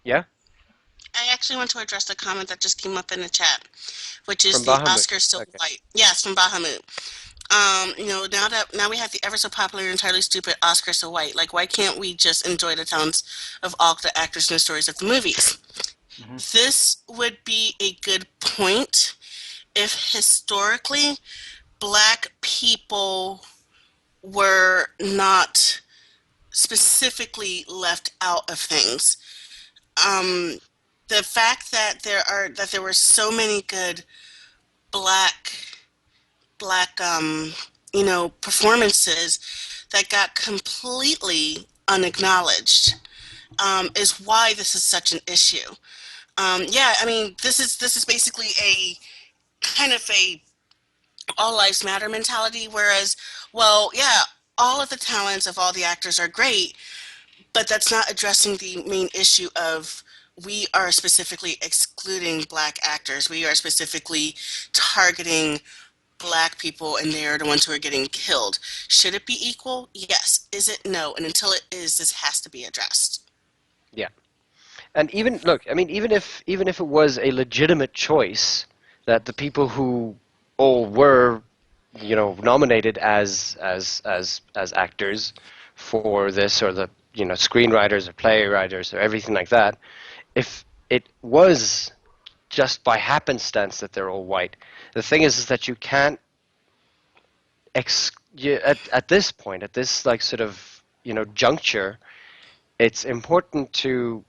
yeah, I actually want to address the comment that just came up in the chat, which is from the Bahamut. Oscar so Okay. white. Yes, from Bahamut. Now we have the ever so popular and entirely stupid Oscar so white. Like, why can't we just enjoy the talents of all the actors and the stories of the movies? Hmm. This would be a good point if historically black people were not specifically left out of things. Um, the fact that there were so many good black performances that got completely unacknowledged is why this is such an issue. Yeah, I mean, this is basically a kind of a all lives matter mentality. Whereas, well, yeah, all of the talents of all the actors are great, but that's not addressing the main issue of we are specifically excluding black actors. We are specifically targeting black people, and they are the ones who are getting killed. Should it be equal? Yes. Is it? No. And until it is, this has to be addressed. Yeah. And even look, I mean, even if it was a legitimate choice that the people who all were, nominated as actors for this or the screenwriters or playwriters or everything like that, if it was just by happenstance that they're all white, the thing is that you can't at this point, at this like sort of juncture, it's important to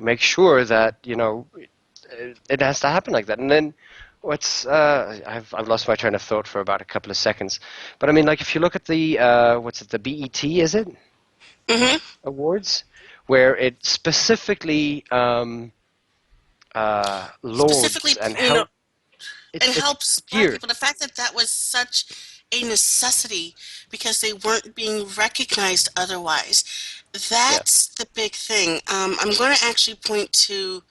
make sure that it has to happen like that. And then I've lost my train of thought for about a couple of seconds, but I mean, like, if you look at the the BET, is it, Hmm. awards, where it specifically Specifically, lauds and you know, help and it's helps Black geared. people. The fact that that was such a necessity because they weren't being recognized otherwise. Yeah. That's the big thing. I'm going to actually point to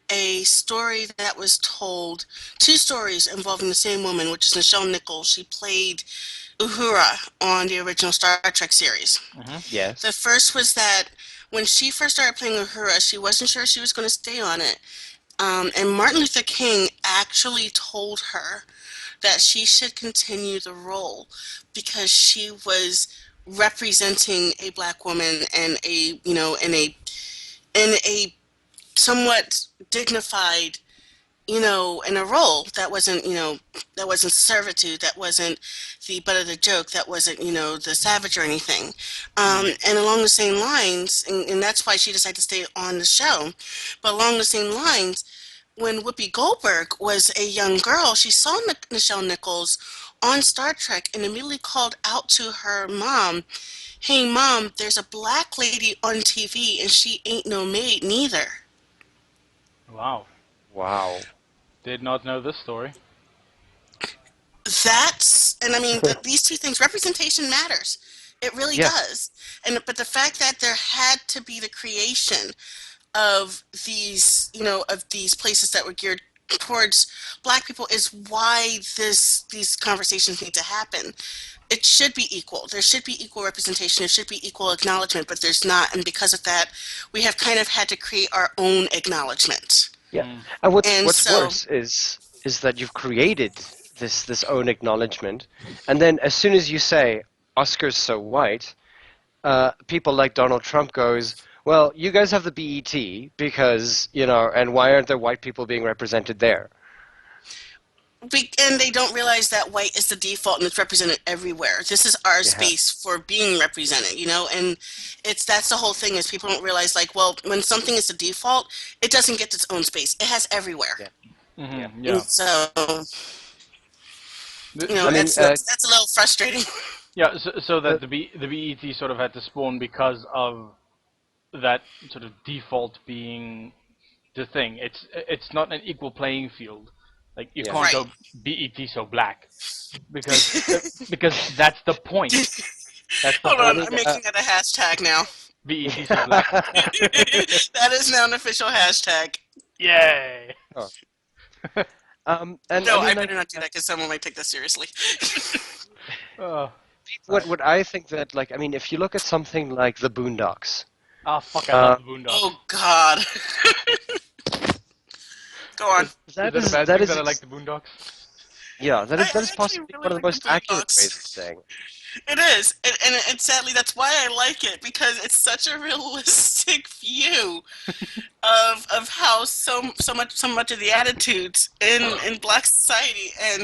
a story that was told, two stories involving the same woman, which is Nichelle Nichols. She played Uhura on the original Star Trek series. Mm-hmm. The Yes. first was that when she first started playing Uhura, she wasn't sure she was going to stay on it. And Martin Luther King actually told her that she should continue the role because she was representing a black woman and a in a somewhat dignified, in a role that wasn't, that wasn't servitude, that wasn't the butt of the joke, that wasn't, the savage or anything. And along the same lines, and that's why she decided to stay on the show. But along the same lines, when Whoopi Goldberg was a young girl, she saw Nichelle Nichols on Star Trek and immediately called out to her mom, "Hey, mom, there's a black lady on TV and she ain't no maid neither." Wow. Wow. Did not know this story. And I mean, these two things, representation matters. It really Yeah. does. But the fact that there had to be the creation of of these places that were geared towards black people is why these conversations need to happen. It should be equal. There should be equal representation. There should be equal acknowledgement, but there's not. And because of that, we have kind of had to create our own acknowledgement. Yeah. Mm. And what's And what's so, worse is that you've created this own acknowledgement, and then as soon as you say Oscar's so white, people like Donald Trump goes, well, you guys have the BET because, and why aren't there white people being represented there? and they don't realize that white is the default and it's represented everywhere. This is our Yeah. space for being represented, and that's the whole thing is people don't realize, like, well, when something is the default, it doesn't get its own space. It has everywhere. Yeah. Yeah. Mm-hmm. And Yeah. so, I The, mean, that's a little frustrating. yeah. So uh, that the BET sort of had to spawn because of that sort of default being the thing. It's not an equal playing field. Like you yeah. can't Right. go BET so black because that's the point. That's the Hold whole I on, mean, I'm making that a hashtag now. BET so black. That is now an official hashtag. Yay! oh. And I No, I mean, better like, not do that because someone might take this seriously. Oh, what sorry. what I think that, like, I mean, if you look at something like the Boondocks, Ah, fuck! I uh, love the Boondocks. Oh God. Go on. Is that that a is bad that thing is that I like ex the Boondocks? yeah, I that is actually possibly really one of the like the most accurate ways Boondocks. of saying it. It is, and sadly, that's why I like it because it's such a realistic view of how so much of the attitudes in Black society, and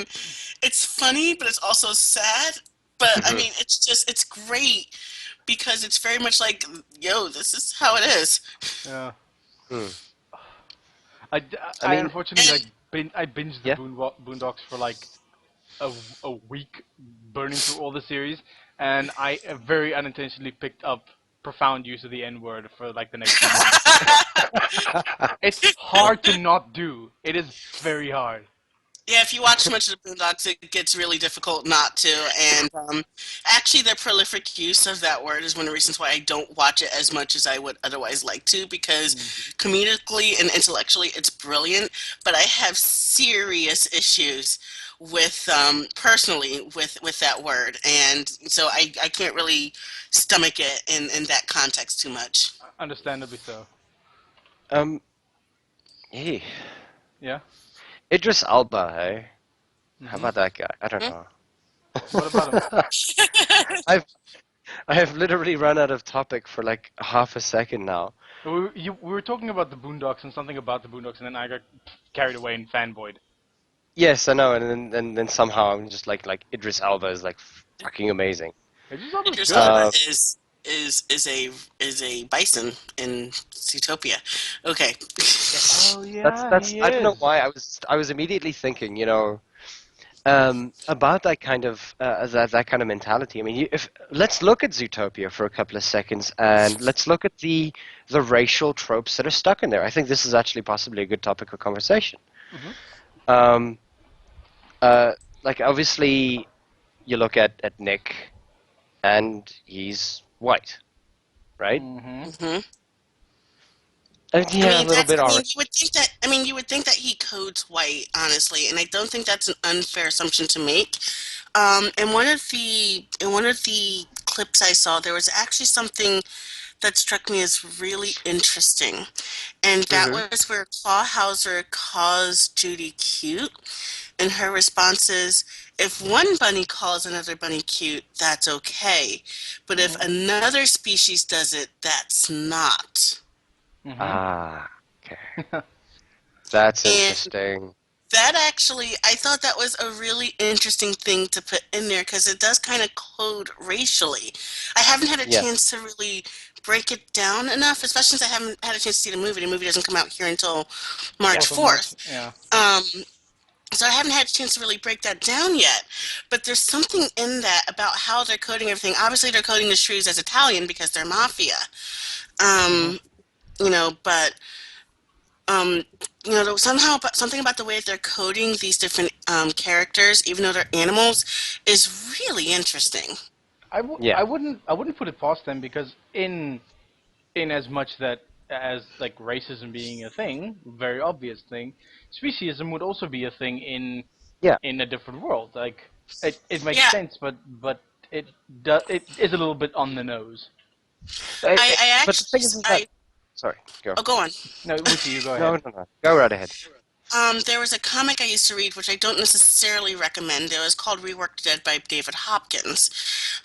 it's funny, but it's also sad. But I mean, it's great because it's very much like, yo, this is how it is. Yeah. Hmm. I, I I mean, unfortunately I binged the yeah. Boondocks for like a week, burning through all the series, and I very unintentionally picked up profound use of the N word for like the next few months. It's hard to not do. It is very hard. Yeah, if you watch too much of the Boondocks, it gets really difficult not to. And actually, their prolific use of that word is one of the reasons why I don't watch it as much as I would otherwise like to, because Mm. comedically and intellectually, it's brilliant. But I have serious issues with personally with that word, and so I can't really stomach it in that context too much. Understandably so. Um, hey, Yeah. Idris Elba, hey, how Hmm. about that guy? I don't Hmm? know. What about him? I've I have literally run out of topic for like half a second now. We were talking about the Boondocks and something about the Boondocks, and then I got carried away and fanboyed. Yes, I know, and then somehow I'm just like Idris Elba is like fucking amazing. It's just always Idris good. Elba Uh, is is a bison in Zootopia. Okay. Yes. Oh That's yeah, that's he I don't know is. why I was immediately thinking, about that kind of mentality. I mean, if let's look at Zootopia for a couple of seconds, and let's look at the racial tropes that are stuck in there. I think this is actually possibly a good topic of conversation. Mhm. Um, uh, like obviously, you look at Nick, and he's white, right? Mhm. Hmm. I Yeah, a mean, little bit already. you would think that he codes white, honestly, and I don't think that's an unfair assumption to make. In one of the clips I saw, there was actually something that struck me as really interesting, and that Hmm. was where Clawhauser calls Judy cute, and her response is, "If one bunny calls another bunny cute, that's okay, but if Mhm. another species does it, that's not." Mhm. Ah, okay. That's And interesting. that actually, I thought that was a really interesting thing to put in there because it does kind of code racially. I haven't had a Yes. chance to really break it down enough, especially since I haven't had a chance to see the movie. The movie doesn't come out here until March Fourth of March. 4th. Yeah. Um, so I haven't had a chance to really break that down yet. But there's something in that about how they're coding everything. Obviously, they're coding the shrews as Italian because they're mafia. Mhm. Um, but um, somehow but something about the way that they're coding these different characters, even though they're animals, is really interesting. I Yeah. wouldn't put it past them because in as much that as like racism being a thing, very obvious thing, speciesism would also be a thing Yeah. in a different world. Like it makes Yeah, sense, but it it is a little bit on the nose. I But the actually thing is that. I Sorry, go. oh go on. No, Witchy, you go No, ahead. no, no. Go right ahead. There was a comic I used to read, which I don't necessarily recommend. It was called Reworked Dead by David Hopkins.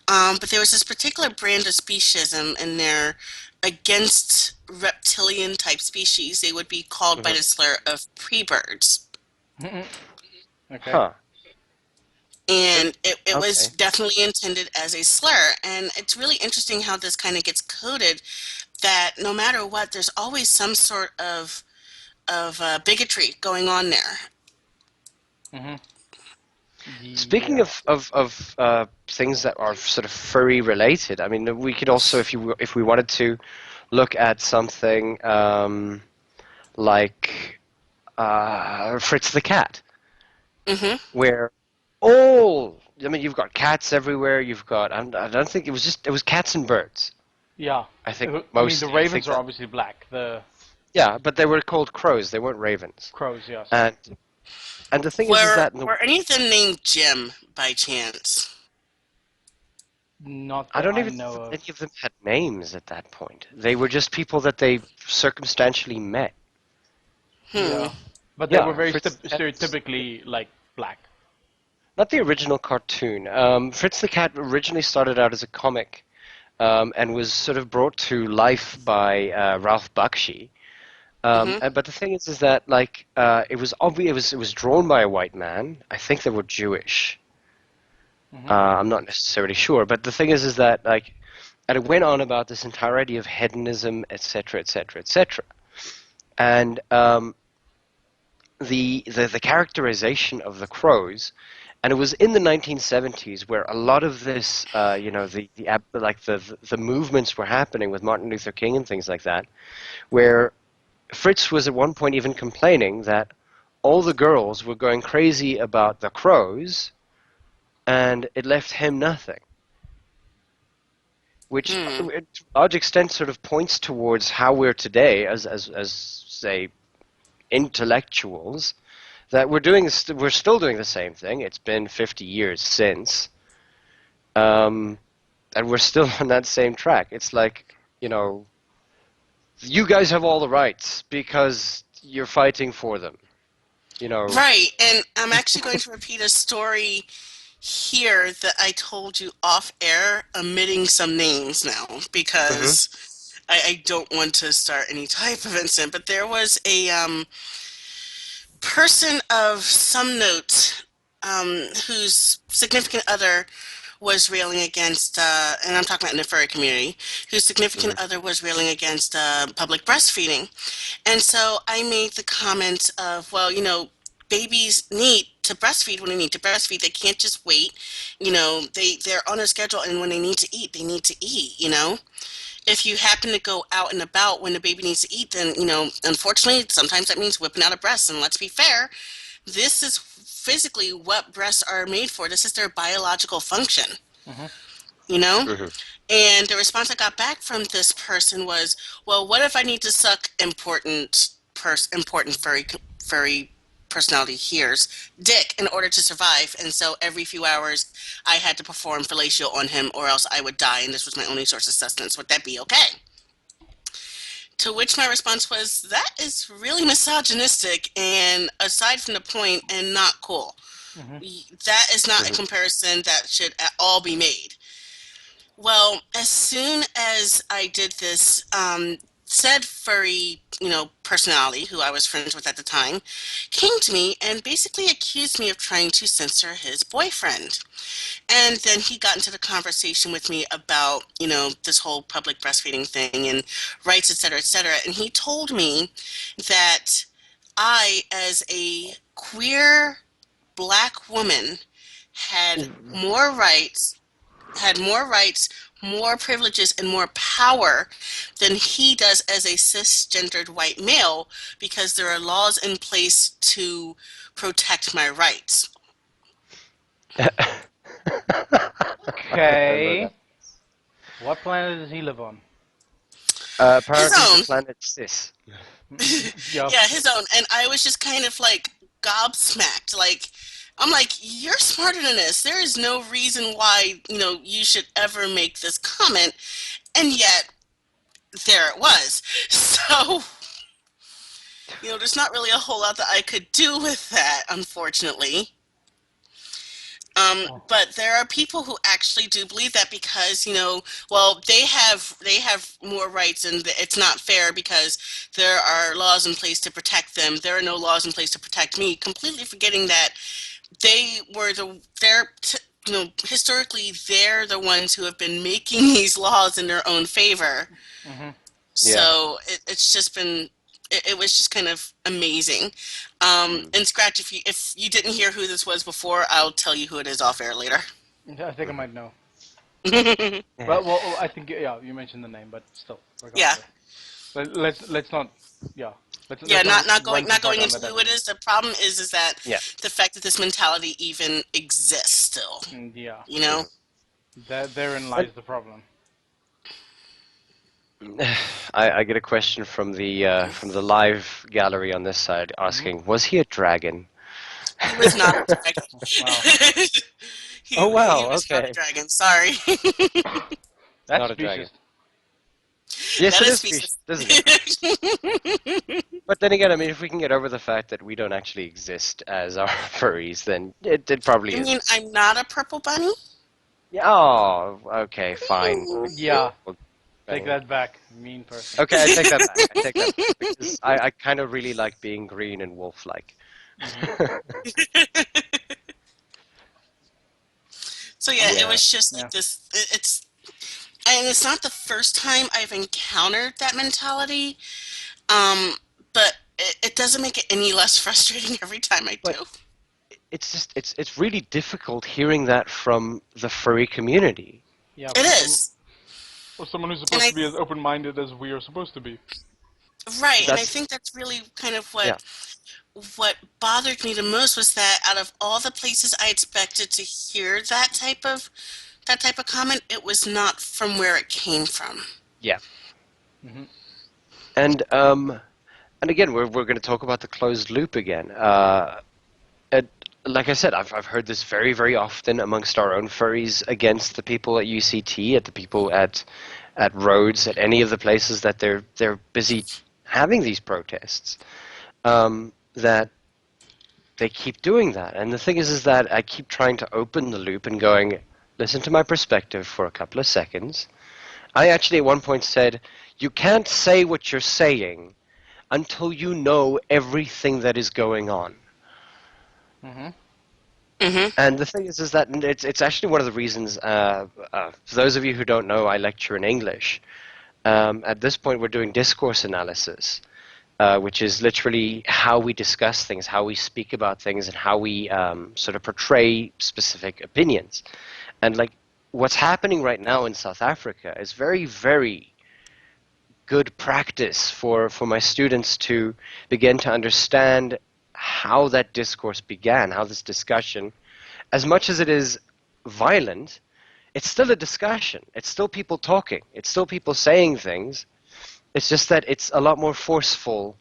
But there was this particular brand of speciesism in there against reptilian type species. They would be called by Hmm. the slur of pre-birds. Okay. Huh. It, And it was okay. definitely intended as a slur. And it's really interesting how this kind of gets coded that no matter what, there's always some sort of bigotry going on there. Mhm. Speaking Yeah. of things that are sort of furry related, I mean, we could also, if we wanted to, look at something like Fritz the cat, Hmm. where all I mean, you've got cats everywhere. You've got I don't think it was cats and birds. Yeah. I think I mean, the mostly. I think ravens are that obviously black. The yeah, but they were called crows. They weren't ravens. crows, yes. And the thing is Were that were any of them named Jim by chance? Not I that don't I even think know that of. any of them had names at that point. They were just people that they circumstantially met. Hmm. Yeah. But they were Yeah, very Fritz the cat was stereotypically like black. not the original cartoon. Fritz the cat originally started out as a comic and was sort of brought to life by Ralph Bakshi. Hmm. But the thing is that like it was obvious it was drawn by a white man. I think they were Jewish. Mhm. I'm not necessarily sure, but the thing is that like, and it went on about this entire idea of hedonism, etc., etc., etc. And the characterization of the crows, and it was in the 1970s where a lot of this, like the movements were happening with Martin Luther King and things like that, where Fritz was at one point even complaining that all the girls were going crazy about the crows, and it left him nothing. Which, Hmm. to a large extent, sort of points towards how we're today as say intellectuals. That we're still doing the same thing. It's been 50 years since, um, and we're still on that same track. It's like, you guys have all the rights because you're fighting for them. You know. Right, and I'm actually going to repeat a story here that I told you off air, omitting some names now Hmm. because I don't want to start any type of incident. But there was a person of some note whose significant other was railing against, and I'm talking about in the furry community, whose significant Mhm. other was railing against public breastfeeding. And so I made the comment of, well, babies need to breastfeed when they need to breastfeed. They can't just wait. They're on a schedule, and when they need to eat, they need to eat. If you happen to go out and about when the baby needs to eat, then, unfortunately, sometimes that means whipping out a breast. And let's be fair, this is physically what breasts are made for. This is their biological function, Mhm. you know? Mhm. And the response I got back from this person was, "Well, what if I need to suck important furry personality here's dick in order to survive? And so every few hours, I had to perform fellatio on him, or else I would die, and this was my only source of sustenance. Would that be okay?" To which my response was, "That is really misogynistic and aside from the point and not cool. Mhm. That is not a Mhm. comparison that should at all be made." Well, as soon as I did this, said furry, personality who I was friends with at the time, came to me and basically accused me of trying to censor his boyfriend. And then he got into the conversation with me about, this whole public breastfeeding thing and rights, et cetera, et cetera. And he told me that I, as a queer black woman, had more rights more rights, more privileges, and more power than he does as a cisgendered white male because there are laws in place to protect my rights. Remember Okay. that. What planet does he live on? His Apparently, the own. planet Sis. Yeah. Yeah, his own. And I was just kind of like gobsmacked. I'm like, you're smarter than this. There is no reason why, you should ever make this comment. And yet, there it was. So, there's not really a whole lot that I could do with that, unfortunately. Oh. But there are people who actually do believe that because, well, they have more rights, and it's not fair because there are laws in place to protect them. There are no laws in place to protect me. Completely forgetting that historically they're the ones who have been making these laws in their own favor. Mhm. Yeah. So it's just been it was just kind of amazing. Mm. And Scratch, if you didn't hear who this was before, I'll tell you who it is off air later. I think I Mhm. might know. Yeah. Well, I think yeah, you mentioned the name, but still, Yeah, regardless, let's not, yeah, yeah, let's not not going run too not far going down into that who it avenue. is. The problem is that Yeah. the fact that this mentality even exists still. Yeah, You know. Mhm. therein And lies the problem. I get a question from the live gallery on this side Hmm. asking, was he a dragon? He was not a Wow, dragon. he Oh he wow, was not a okay. dragon. Sorry. that's Not a dragon. specious. Yes, That it is is species. species, isn't it? But then again, I mean, if we can get over the fact that we don't actually exist as our furries, then it probably You mean isn't. I'm not a purple bunny? Yeah. Oh, okay, fine. Yeah, Well, take anyway. that back, mean person. Okay, I take that back. I take that back because I kind of really like being green and wolf-like. Hmm. So yeah, Oh, it Yeah. was just yeah, like this. It's not the first time I've encountered that mentality. Um, but it doesn't make it any less frustrating every time I But do. it's just it's really difficult hearing that from the furry community. yeah. It is, For someone who's and supposed to be as open-minded as we are supposed to be. right, and I That's think that's really kind of yeah. what bothered me the most was that out of all the places I expected to hear that type of comment, it was not from where it came from. Yeah. Hmm. And again, we're going to talk about the closed loop again. And like I said, I've heard this very often amongst our own furries against the people at UCT, at the people at Rhodes, at any of the places that they're busy having these protests. That they keep doing that, and the thing is that I keep trying to open the loop and going, listen to my perspective for a couple of seconds. I actually at one point said, you can't say what you're saying until you know everything that is going on. Hmm. Mm-hmm. And the thing is that it's actually one of the reasons. For those of you who don't know, I lecture in English. At this point, we're doing discourse analysis, which is literally how we discuss things, how we speak about things, and how we sort of portray specific opinions. And like what's happening right now in South Africa is very, very good practice for my students to begin to understand how that discourse began, how this discussion, as much as it is violent, it's still a discussion. It's still people talking. It's still people saying things. It's just that it's a lot more forceful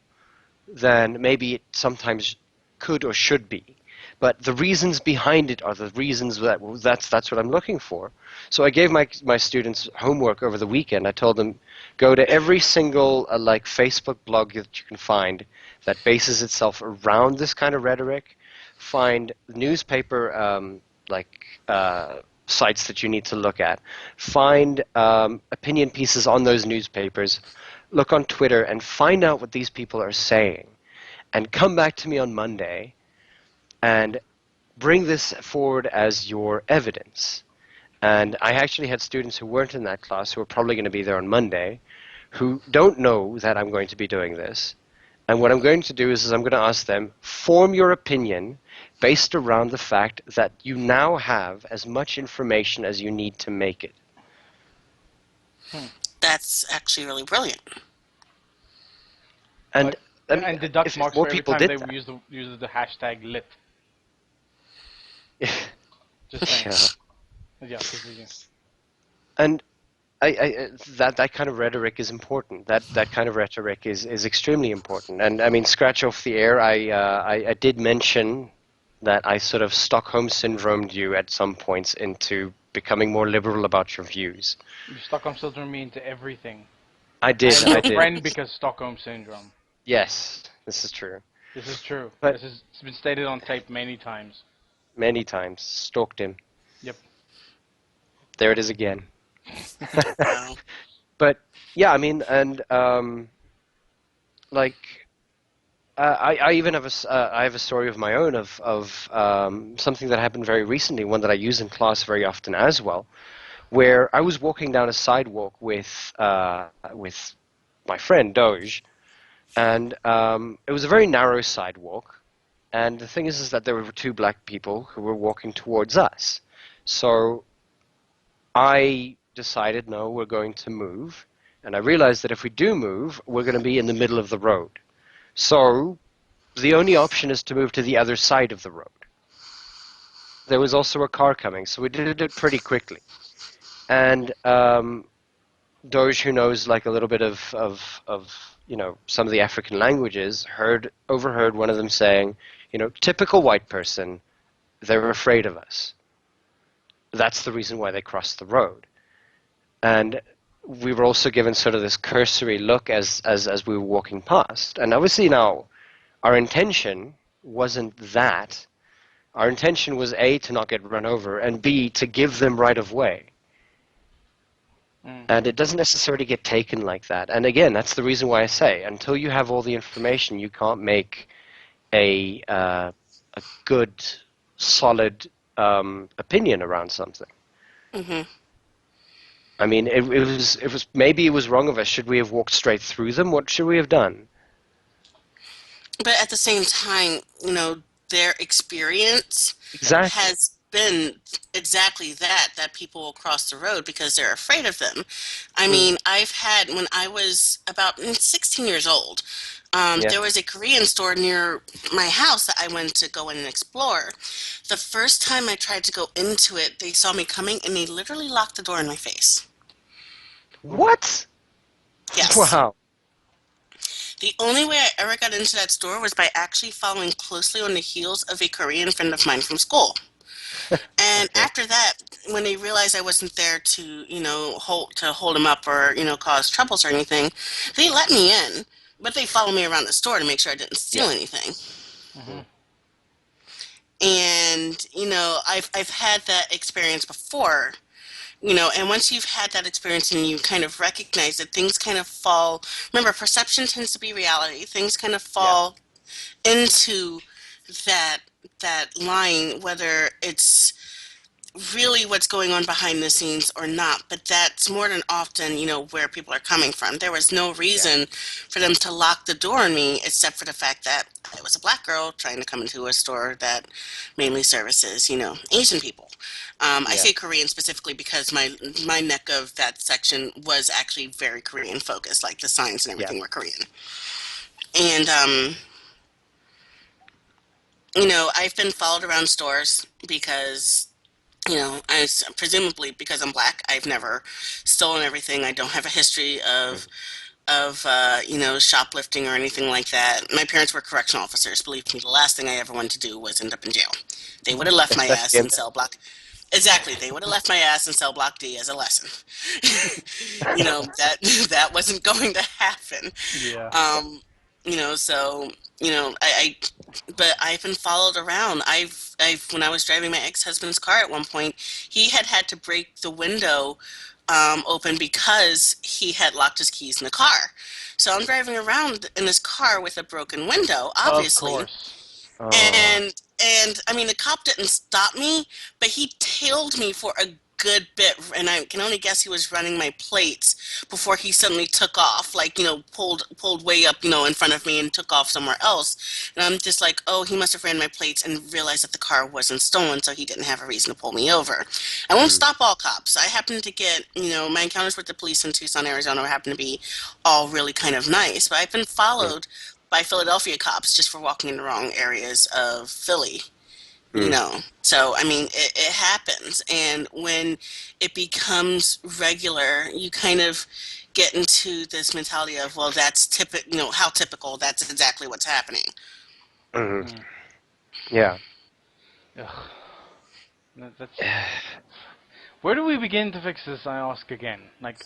than maybe it sometimes could or should be. But the reasons behind it are the reasons that's what I'm looking for. So I gave my students homework over the weekend. I told them go to every single like Facebook blog that you can find that bases itself around this kind of rhetoric. Find newspaper sites that you need to look at. Find opinion pieces on those newspapers. Look on Twitter and find out what these people are saying. And come back to me on Monday and bring this forward as your evidence. And I actually had students who weren't in that class who are probably going to be there on Monday who don't know that I'm going to be doing this. And what I'm going to do is I'm going to ask them, form your opinion based around the fact that you now have as much information as you need to make it. That's actually really brilliant. And I mean, And deduct if marks more for every people time did they that. use the hashtag lit. Just saying. Yeah. Yeah, continue. And that kind of rhetoric is important. That kind of rhetoric is extremely important. And I mean, scratch off the air. I did mention that I sort of Stockholm syndromed you at some points into becoming more liberal about your views. You Stockholm syndrome me into everything. I I did. am I your did. friend because Stockholm syndrome. Yes, this is true. This is true. But It's been stated on tape many times. many times stalked him. Yep. There it is again. Wow. But yeah, I mean, and like I even have I have a story of my own of something that happened very recently, one that I use in class very often as well, where I was walking down a sidewalk with my friend Doge, and it was a very narrow sidewalk, and the thing is that there were two black people who were walking towards us, so I decided no, we're going to move, and I realized that if we do move, we're going to be in the middle of the road. So the only option is to move to the other side of the road. There was also a car coming, so we did it pretty quickly. And Doge, who knows like a little bit of some of the African languages, overheard one of them saying, typical white person, they're afraid of us. That's the reason why they crossed the road. And we were also given sort of this cursory look as we were walking past. And obviously now, our intention wasn't that. Our intention was A, to not get run over, and B, to give them right of way. And it doesn't necessarily get taken like that. And again, that's the reason why I say, until you have all the information, you can't make a good, solid opinion around something. Mm-hmm. I mean, it was maybe it was wrong of us. Should we have walked straight through them? What should we have done? But at the same time, their experience Exactly. has been exactly that people will cross the road because they're afraid of them. I mean, I've had, when I was about 16 years old, Yeah. there was a Korean store near my house that I went to go in and explore. The first time I tried to go into it, they saw me coming and they literally locked the door in my face. What? Yes. Wow. The only way I ever got into that store was by actually following closely on the heels of a Korean friend of mine from school. And Okay. after that, when they realized I wasn't there to, hold them up or, cause troubles or anything, they let me in. But they followed me around the store to make sure I didn't steal Yeah. anything. Mm-hmm. And, I've had that experience before, and once you've had that experience and you kind of recognize that things kind of fall, remember, perception tends to be reality. Things kind of Yeah. fall into that that line, whether it's really what's going on behind the scenes or not, but that's more than often, where people are coming from. There was no Yeah. reason for them to lock the door on me except for the fact that I was a black girl trying to come into a store that mainly services, Asian people. I Yeah. say Korean specifically because my neck of that section was actually very Korean focused, like the signs and Yeah. everything were Korean. And I've been followed around stores because presumably because I'm black, I've never stolen everything. I don't have a history Mhm. of shoplifting or anything like that. My parents were correctional officers. Believe me, the last thing I ever wanted to do was end up in jail. They would have left my Especially ass in in cell block. Exactly, they would have left my ass in cell block D as a lesson. That that wasn't going to happen. Yeah. Um, so I but I've been followed around. When I was driving my ex-husband's car at one point, he had to break the window open because he had locked his keys in the car. So I'm driving around in this car with a broken window, Of obviously, course. Oh. and I mean the cop didn't stop me, but he tailed me for a good bit, and I can only guess he was running my plates before he suddenly took off, like pulled way up, in front of me and took off somewhere else. And I'm just like, oh, he must have ran my plates and realized that the car wasn't stolen, so he didn't have a reason to pull me over. I won't Mm. stop all cops. I happen to get, my encounters with the police in Tucson, Arizona happen to be all really kind of nice, but I've been Mm. followed by Philadelphia cops just for walking in the wrong areas of Philly. Mm. So I mean, it happens, and when it becomes regular, you kind of get into this mentality of, well, that's typical, how typical, that's exactly what's happening. Mhm. Mm. Yeah. Ugh. That's. Where do we begin to fix this? I ask again. Like,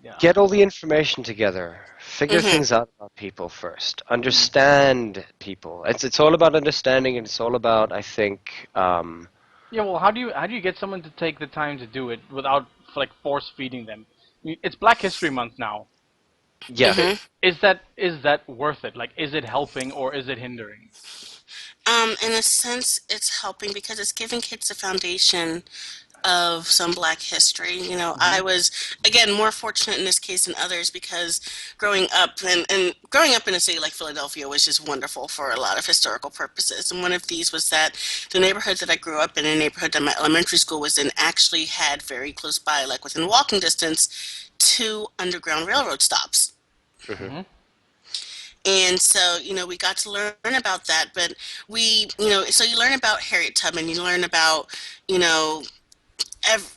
yeah. Get all the information together. Figure Hmm. things out about people first. Mm. Understand people. It's all about understanding, and it's all about, I think, Yeah. Well, how do you get someone to take the time to do it without like force feeding them? I mean, it's Black History Month now. yeah. Hmm. Is that worth it? Like, is it helping or is it hindering? In a sense, it's helping because it's giving kids a foundation of some black history. I Hmm. was, again, more fortunate in this case than others because growing up in a city like Philadelphia was just wonderful for a lot of historical purposes. And one of these was that the neighborhood that I grew up in, a neighborhood that my elementary school was in, actually had very close by, like within walking distance, two Underground Railroad stops. Hmm. Hmm. And so, we got to learn about that, but so you learn about Harriet Tubman, you learn about, you know, ev-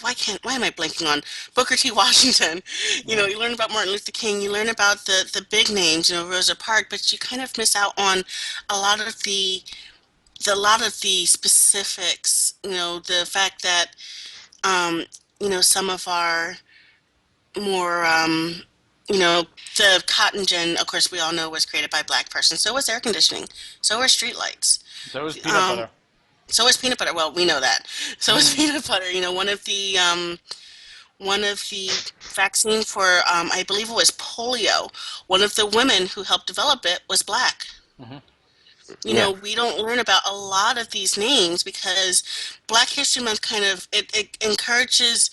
why am I blanking on Booker T. Washington? Hmm. You learn about Martin Luther King, you learn about the big names, Rosa Parks, but you kind of miss out on a lot of the specifics, the fact that um, some of our more you know, the cotton gin, of course, we all know was created by a black person. So was air conditioning. So were street lights. So is peanut Um, butter. so is peanut butter. Well, we know that. So is Hmm. peanut butter. One of the vaccine for I believe it was polio. One of the women who helped develop it was black. Hmm. Yeah. We don't learn about a lot of these names because Black History Month kind of it encourages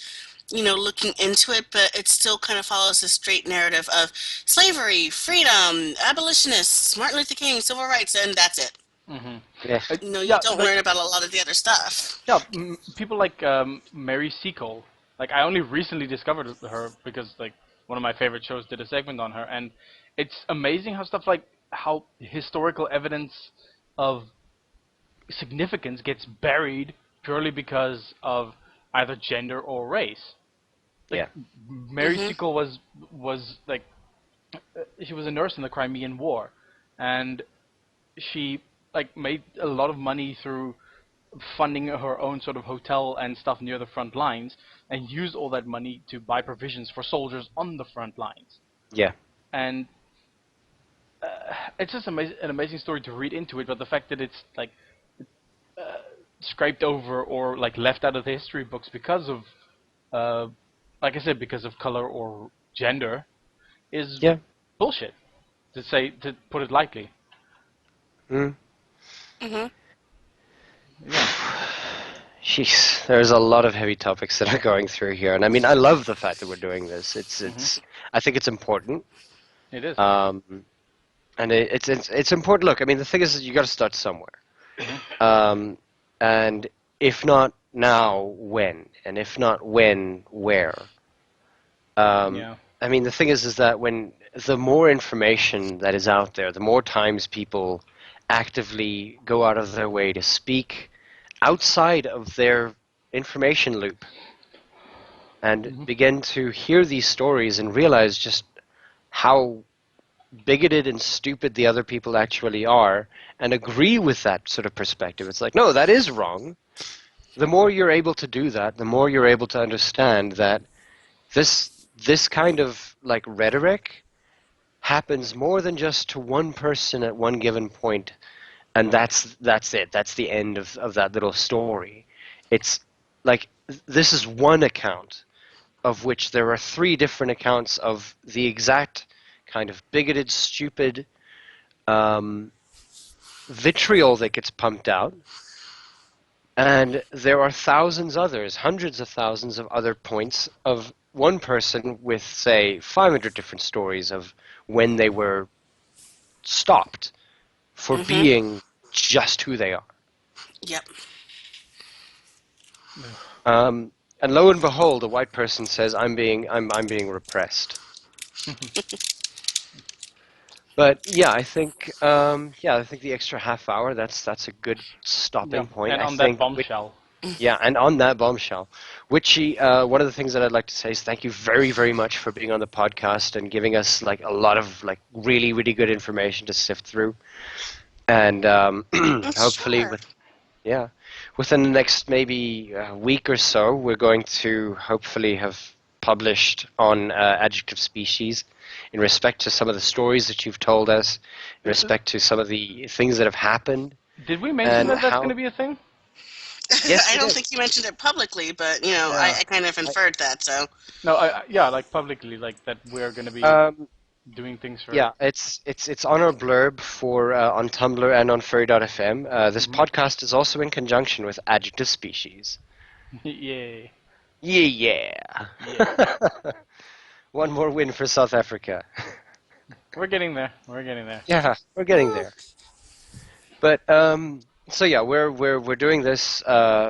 looking into it, but it still kind of follows a straight narrative of slavery, freedom, abolitionists, Martin Luther King, civil rights, and that's it. Hmm. Yeah. You Yeah, don't like learn about a lot of the other stuff. yeah, people like Mary Seacole. Like, I only recently discovered her because like one of my favorite shows did a segment on her, and it's amazing how stuff like how historical evidence of significance gets buried purely because of either gender or race. Like, Yeah. Mary Hmm. Seacole was like she was a nurse in the Crimean War, and she like made a lot of money through funding her own sort of hotel and stuff near the front lines, and used all that money to buy provisions for soldiers on the front lines. Yeah. And it's just an amazing story to read into it, but the fact that it's like scraped over or like left out of the history books because of, like I said, because of color or gender, is Yeah. bullshit. To put it lightly. Mm. Mm-hmm. Yeah. Jeez, there's a lot of heavy topics that are going through here, and I mean, I love the fact that we're doing this. I think it's important, It is. um, and it's important. Look, I mean, the thing is, that you got to start somewhere, Mhm. and if not now, when, and if not when, where. Yeah. I mean, the thing is that when the more information that is out there, the more times people actively go out of their way to speak outside of their information loop and Mhm. begin to hear these stories and realize just how bigoted and stupid the other people actually are and agree with that sort of perspective. It's like, no, that is wrong. The more you're able to do that, the more you're able to understand that this this kind of like rhetoric happens more than just to one person at one given point, and that's it. That's the end of that little story. It's like this is one account of which there are three different accounts of the exact kind of bigoted, stupid um, vitriol that gets pumped out. And there are thousands others, hundreds of thousands of other points of one person with, say, 500 different stories of when they were stopped for Mm-hmm. being just who they are. Yep. Um, and lo and behold, a white person says, I'm being repressed." But yeah, I think the extra half hour that's a good Yeah. stopping point. And I on that think bombshell. yeah, and on that bombshell, Witchy, one of the things that I'd like to say is thank you very, very much for being on the podcast and giving us like a lot of like really, really good information to sift through. And hopefully, Sure. yeah, within the next maybe week or so, we're going to hopefully have published on adjective species in respect to some of the stories that you've told us, in respect to some of the things that have happened, Did we mention and that that's going to how. be a thing? Yes, I we don't did. think you mentioned it publicly, but you know, Yeah. I kind of I, inferred that. So No, yeah, like publicly, like that we're going to be um, doing things for. Yeah, it's on our blurb for on Tumblr and on furry.fm. This Mhm. podcast is also in conjunction with adjective species. Yay. Yeah, Yeah. yeah. One more win for South Africa. We're getting there. We're getting there. Yeah, we're getting there. But so yeah, we're doing this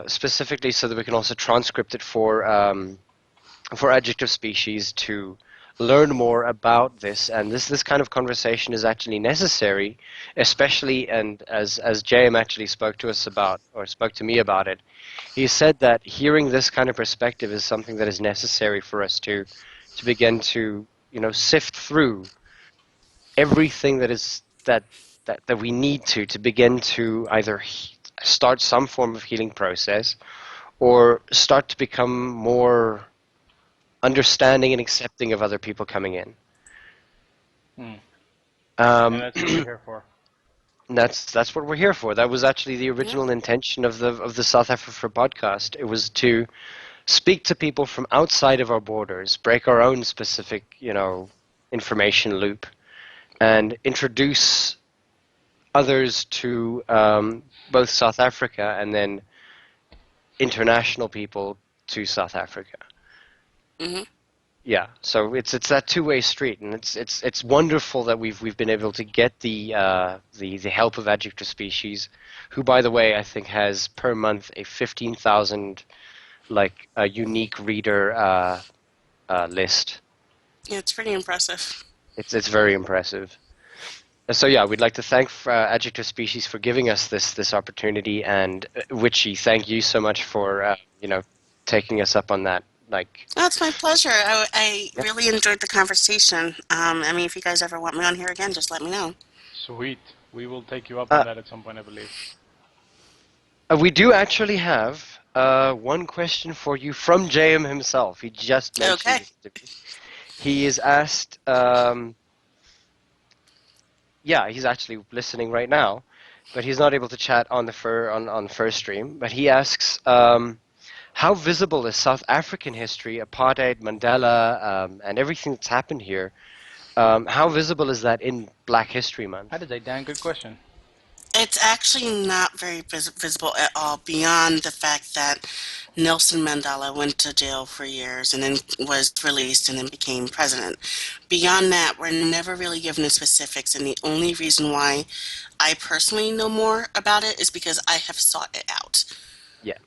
specifically so that we can also transcript it for adjective species to learn more about this, and this kind of conversation is actually necessary, especially, and as JM actually spoke to us about, or spoke to me about it, he said that hearing this kind of perspective is something that is necessary for us to begin to sift through everything that we need to begin to either start some form of healing process or start to become more understanding and accepting of other people coming in. Hmm. And Um, that's what we're here for. that's what we're here for. That was actually the yep. original intention of the south-afrifur podcast. It was to speak to people from outside of our borders, break our own specific, information loop, and introduce others to both South Africa and then international people to South Africa. Mm-hmm. Yeah, so it's that two-way street, and it's wonderful that we've been able to get the help of adjective species, who, by the way, I think has per month a 15,000 like a unique reader list. Yeah, it's pretty impressive. It's very impressive. So yeah, we'd like to thank adjective species for giving us this opportunity, and Witchy, thank you so much for taking us up on that. Like, Oh, it's my pleasure. I yeah. really enjoyed the conversation. I mean, if you guys ever want me on here again, just let me know. Sweet. We will take you up on Uh, that at some point, I believe. we do actually have one question for you from JM himself. He just mentioned Okay. this to me. He is asked, yeah, he's actually listening right now, but he's not able to chat on the on Fur stream. But he asks, how visible is South African history, apartheid, Mandela, and everything that's happened here? How visible is that in Black History Month? That is a damn good question. It's actually not very visible at all beyond the fact that Nelson Mandela went to jail for years and then was released and then became president. Beyond that, we're never really given the specifics, and the only reason why I personally know more about it is because I have sought it out. Yeah,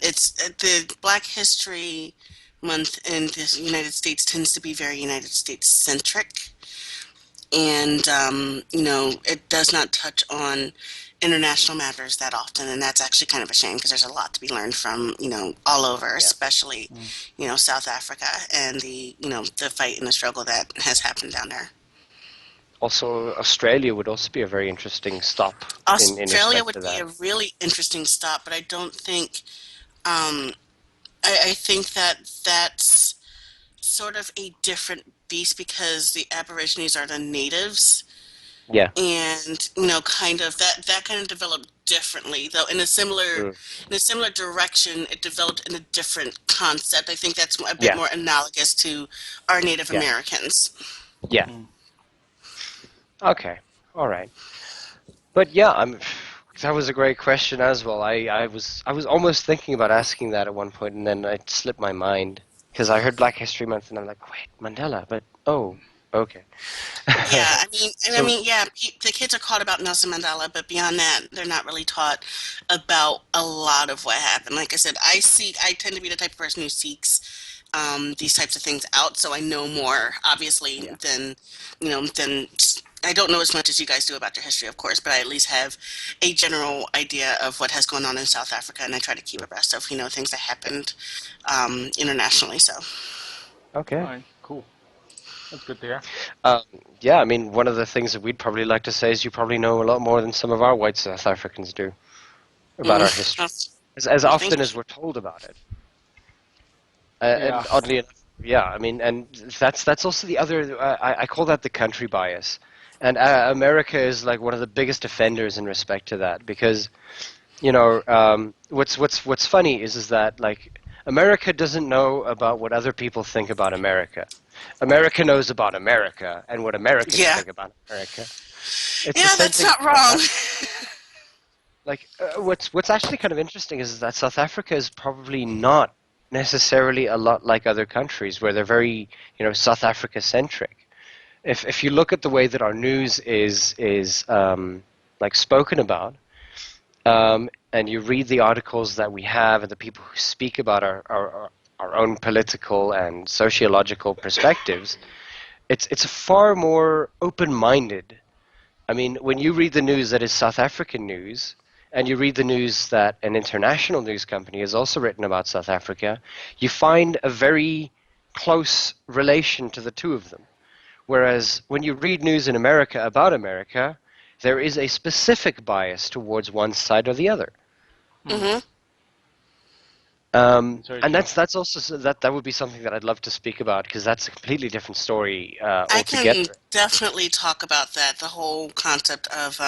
It's the Black History Month in the United States tends to be very United States centric, and it does not touch on international matters that often, and that's actually kind of a shame because there's a lot to be learned from all over, yeah. especially Mm. South Africa and the fight and the struggle that has happened down there. Also, Australia would also be a very interesting stop in Australia respect would to be that. a really interesting stop, but I don't think um, I think that that's sort of a different beast because the Aborigines are the natives, Yeah. and kind of that kind of developed differently, though Mm. in a similar direction. It developed in a different concept. I think that's a bit Yeah. more analogous to our Native Yeah. Americans. Yeah. Mm. Okay. All right. But yeah, that was a great question as well. I was almost thinking about asking that at one point, and then it slipped my mind because I heard Black History Month, and I'm like, wait, Mandela, but oh, okay. Yeah, I mean, and I So mean, yeah, the kids are caught about Nelson Mandela, but beyond that, they're not really taught about a lot of what happened. Like I said, I tend to be the type of person who seeks these types of things out, so I know more, obviously, yeah, than I don't know as much as you guys do about their history, of course, but I at least have a general idea of what has gone on in South Africa, and I try to keep mm, abreast of, things that yeah. happened internationally. So, All Okay. right, cool. That's good to hear. Um, yeah, I mean, one of the things that we'd probably like to say is you probably know a lot more than some of our white South Africans do about our history, as well, thank often you. as we're told about it. Yeah. And oddly enough, yeah, I mean, and that's also the other. I call that the country bias, and America is like one of the biggest offenders in respect to that because what's funny is that like America doesn't know about what other people think about America. America knows about America and what Americans Yeah, think about America. It's the yeah, same that's thing not for South wrong. Africa. Like, what's actually kind of interesting is that South Africa is probably not necessarily a lot like other countries where they're very, South Africa centric. If you look at the way that our news is like spoken about, and you read the articles that we have and the people who speak about our own political and sociological perspectives, it's far more open-minded. I mean, when you read the news that is South African news, and you read the news that an international news company has also written about South Africa, you find a very close relation to the two of them. Whereas when you read news in America, there is a specific bias towards one side or the other. Mm. Hmm. It's very And true. that's also that would be something that I'd love to speak about because that's a completely different story I can altogether. definitely talk about that. The whole concept of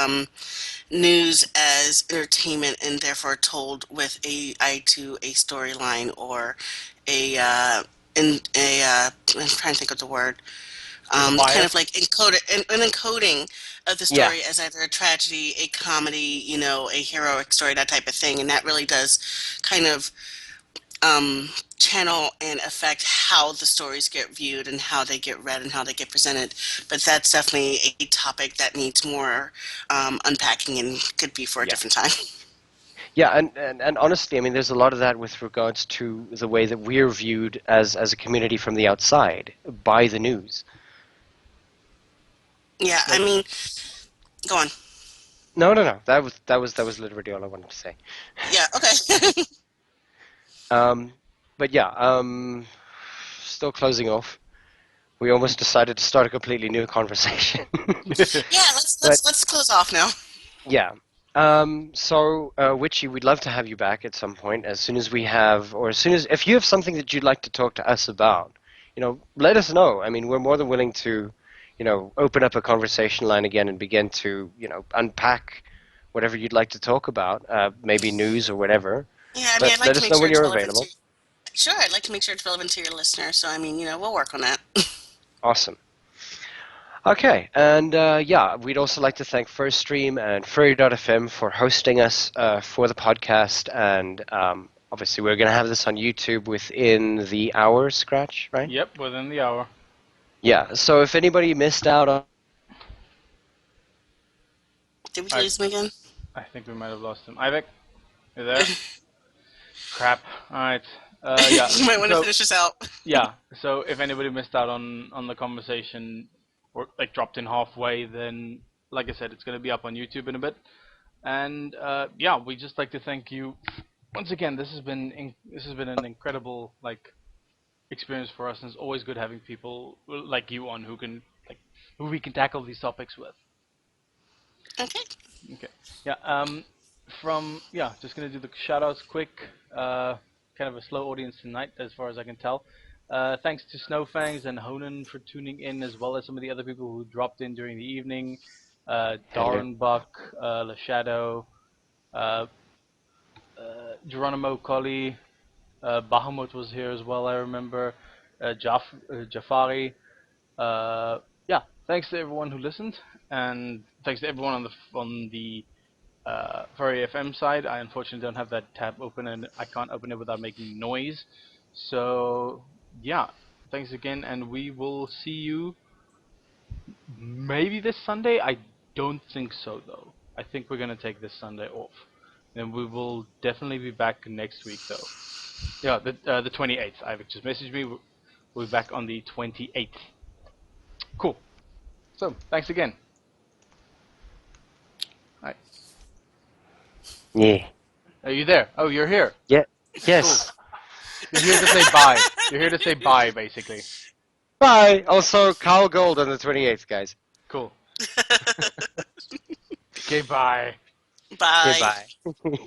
news as entertainment and therefore told with a eye to a storyline or a in a I'm trying to think of the word. With a Kind bias. of like an encoding of the Yeah, story as either a tragedy, a comedy, a heroic story, that type of thing, and that really does kind of channel and affect how the stories get viewed and how they get read and how they get presented. But that's definitely a topic that needs more unpacking and could be for a yeah. different time. Yeah, and honestly, I mean, there's a lot of that with regards to the way that we're viewed as a community from the outside by the news. Yeah, I Like, mean, go on. no, no, no. That was literally all I wanted to say. Yeah, okay. Um, but yeah, still closing off. We almost decided to start a completely new conversation. Yeah, let's But let's let's close off now. yeah. So, Witchy, we'd love to have you back at some point as soon as we have, or as soon as, if you have something that you'd like to talk to us about, let us know. I mean, we're more than willing to, open up a conversation line again and begin to, unpack whatever you'd like to talk about, maybe news or whatever. Yeah, I mean, But I'd like let to us make know sure when it's you're relevant to. available. Sure, I'd like to make sure it's relevant to your listener. So, I mean, we'll work on that. Awesome. Okay, and yeah, we'd also like to thank First Stream and furry.fm for hosting us for the podcast, and obviously we're going to have this on YouTube within the hour, Scratch, right? Yep, within the hour. Yeah, so if anybody missed out on... Did we I lose him again? I think we might have lost him. Ivek, you there? Crap. All right. Yeah. You might want to So finish this out. yeah. So if anybody missed out on the conversation or like dropped in halfway, then like I said, it's going to be up on YouTube in a bit. And yeah, we just like to thank you once again. This has been an incredible like experience for us, and it's always good having people like you on who we can tackle these topics with. Okay. Okay. Yeah. Just gonna do the shout outs quick. Kind of a slow audience tonight, as far as I can tell. Thanks to Snowfangs and Honan for tuning in, as well as some of the other people who dropped in during the evening. Darren Buck, Le Shadow, Geronimo Colley, Bahamut was here as well. I remember Jafari. Yeah, thanks to everyone who listened, and thanks to everyone on the Furry FM side. I unfortunately don't have that tab open, and I can't open it without making noise. So yeah, thanks again, and we will see you maybe this Sunday. I don't think so though. I think we're gonna take this Sunday off, and we will definitely be back next week though. Yeah, the 28th. Ivek just messaged me. We'll be back on the 28th. Cool. So, thanks again. Alright. Yeah. Are you there? Oh, you're here. Yeah. Yes. You're here to say bye. You're here to say bye, basically. Bye! Also, Kyle Gold on the 28th, guys. Cool. Okay, bye. Bye. Goodbye.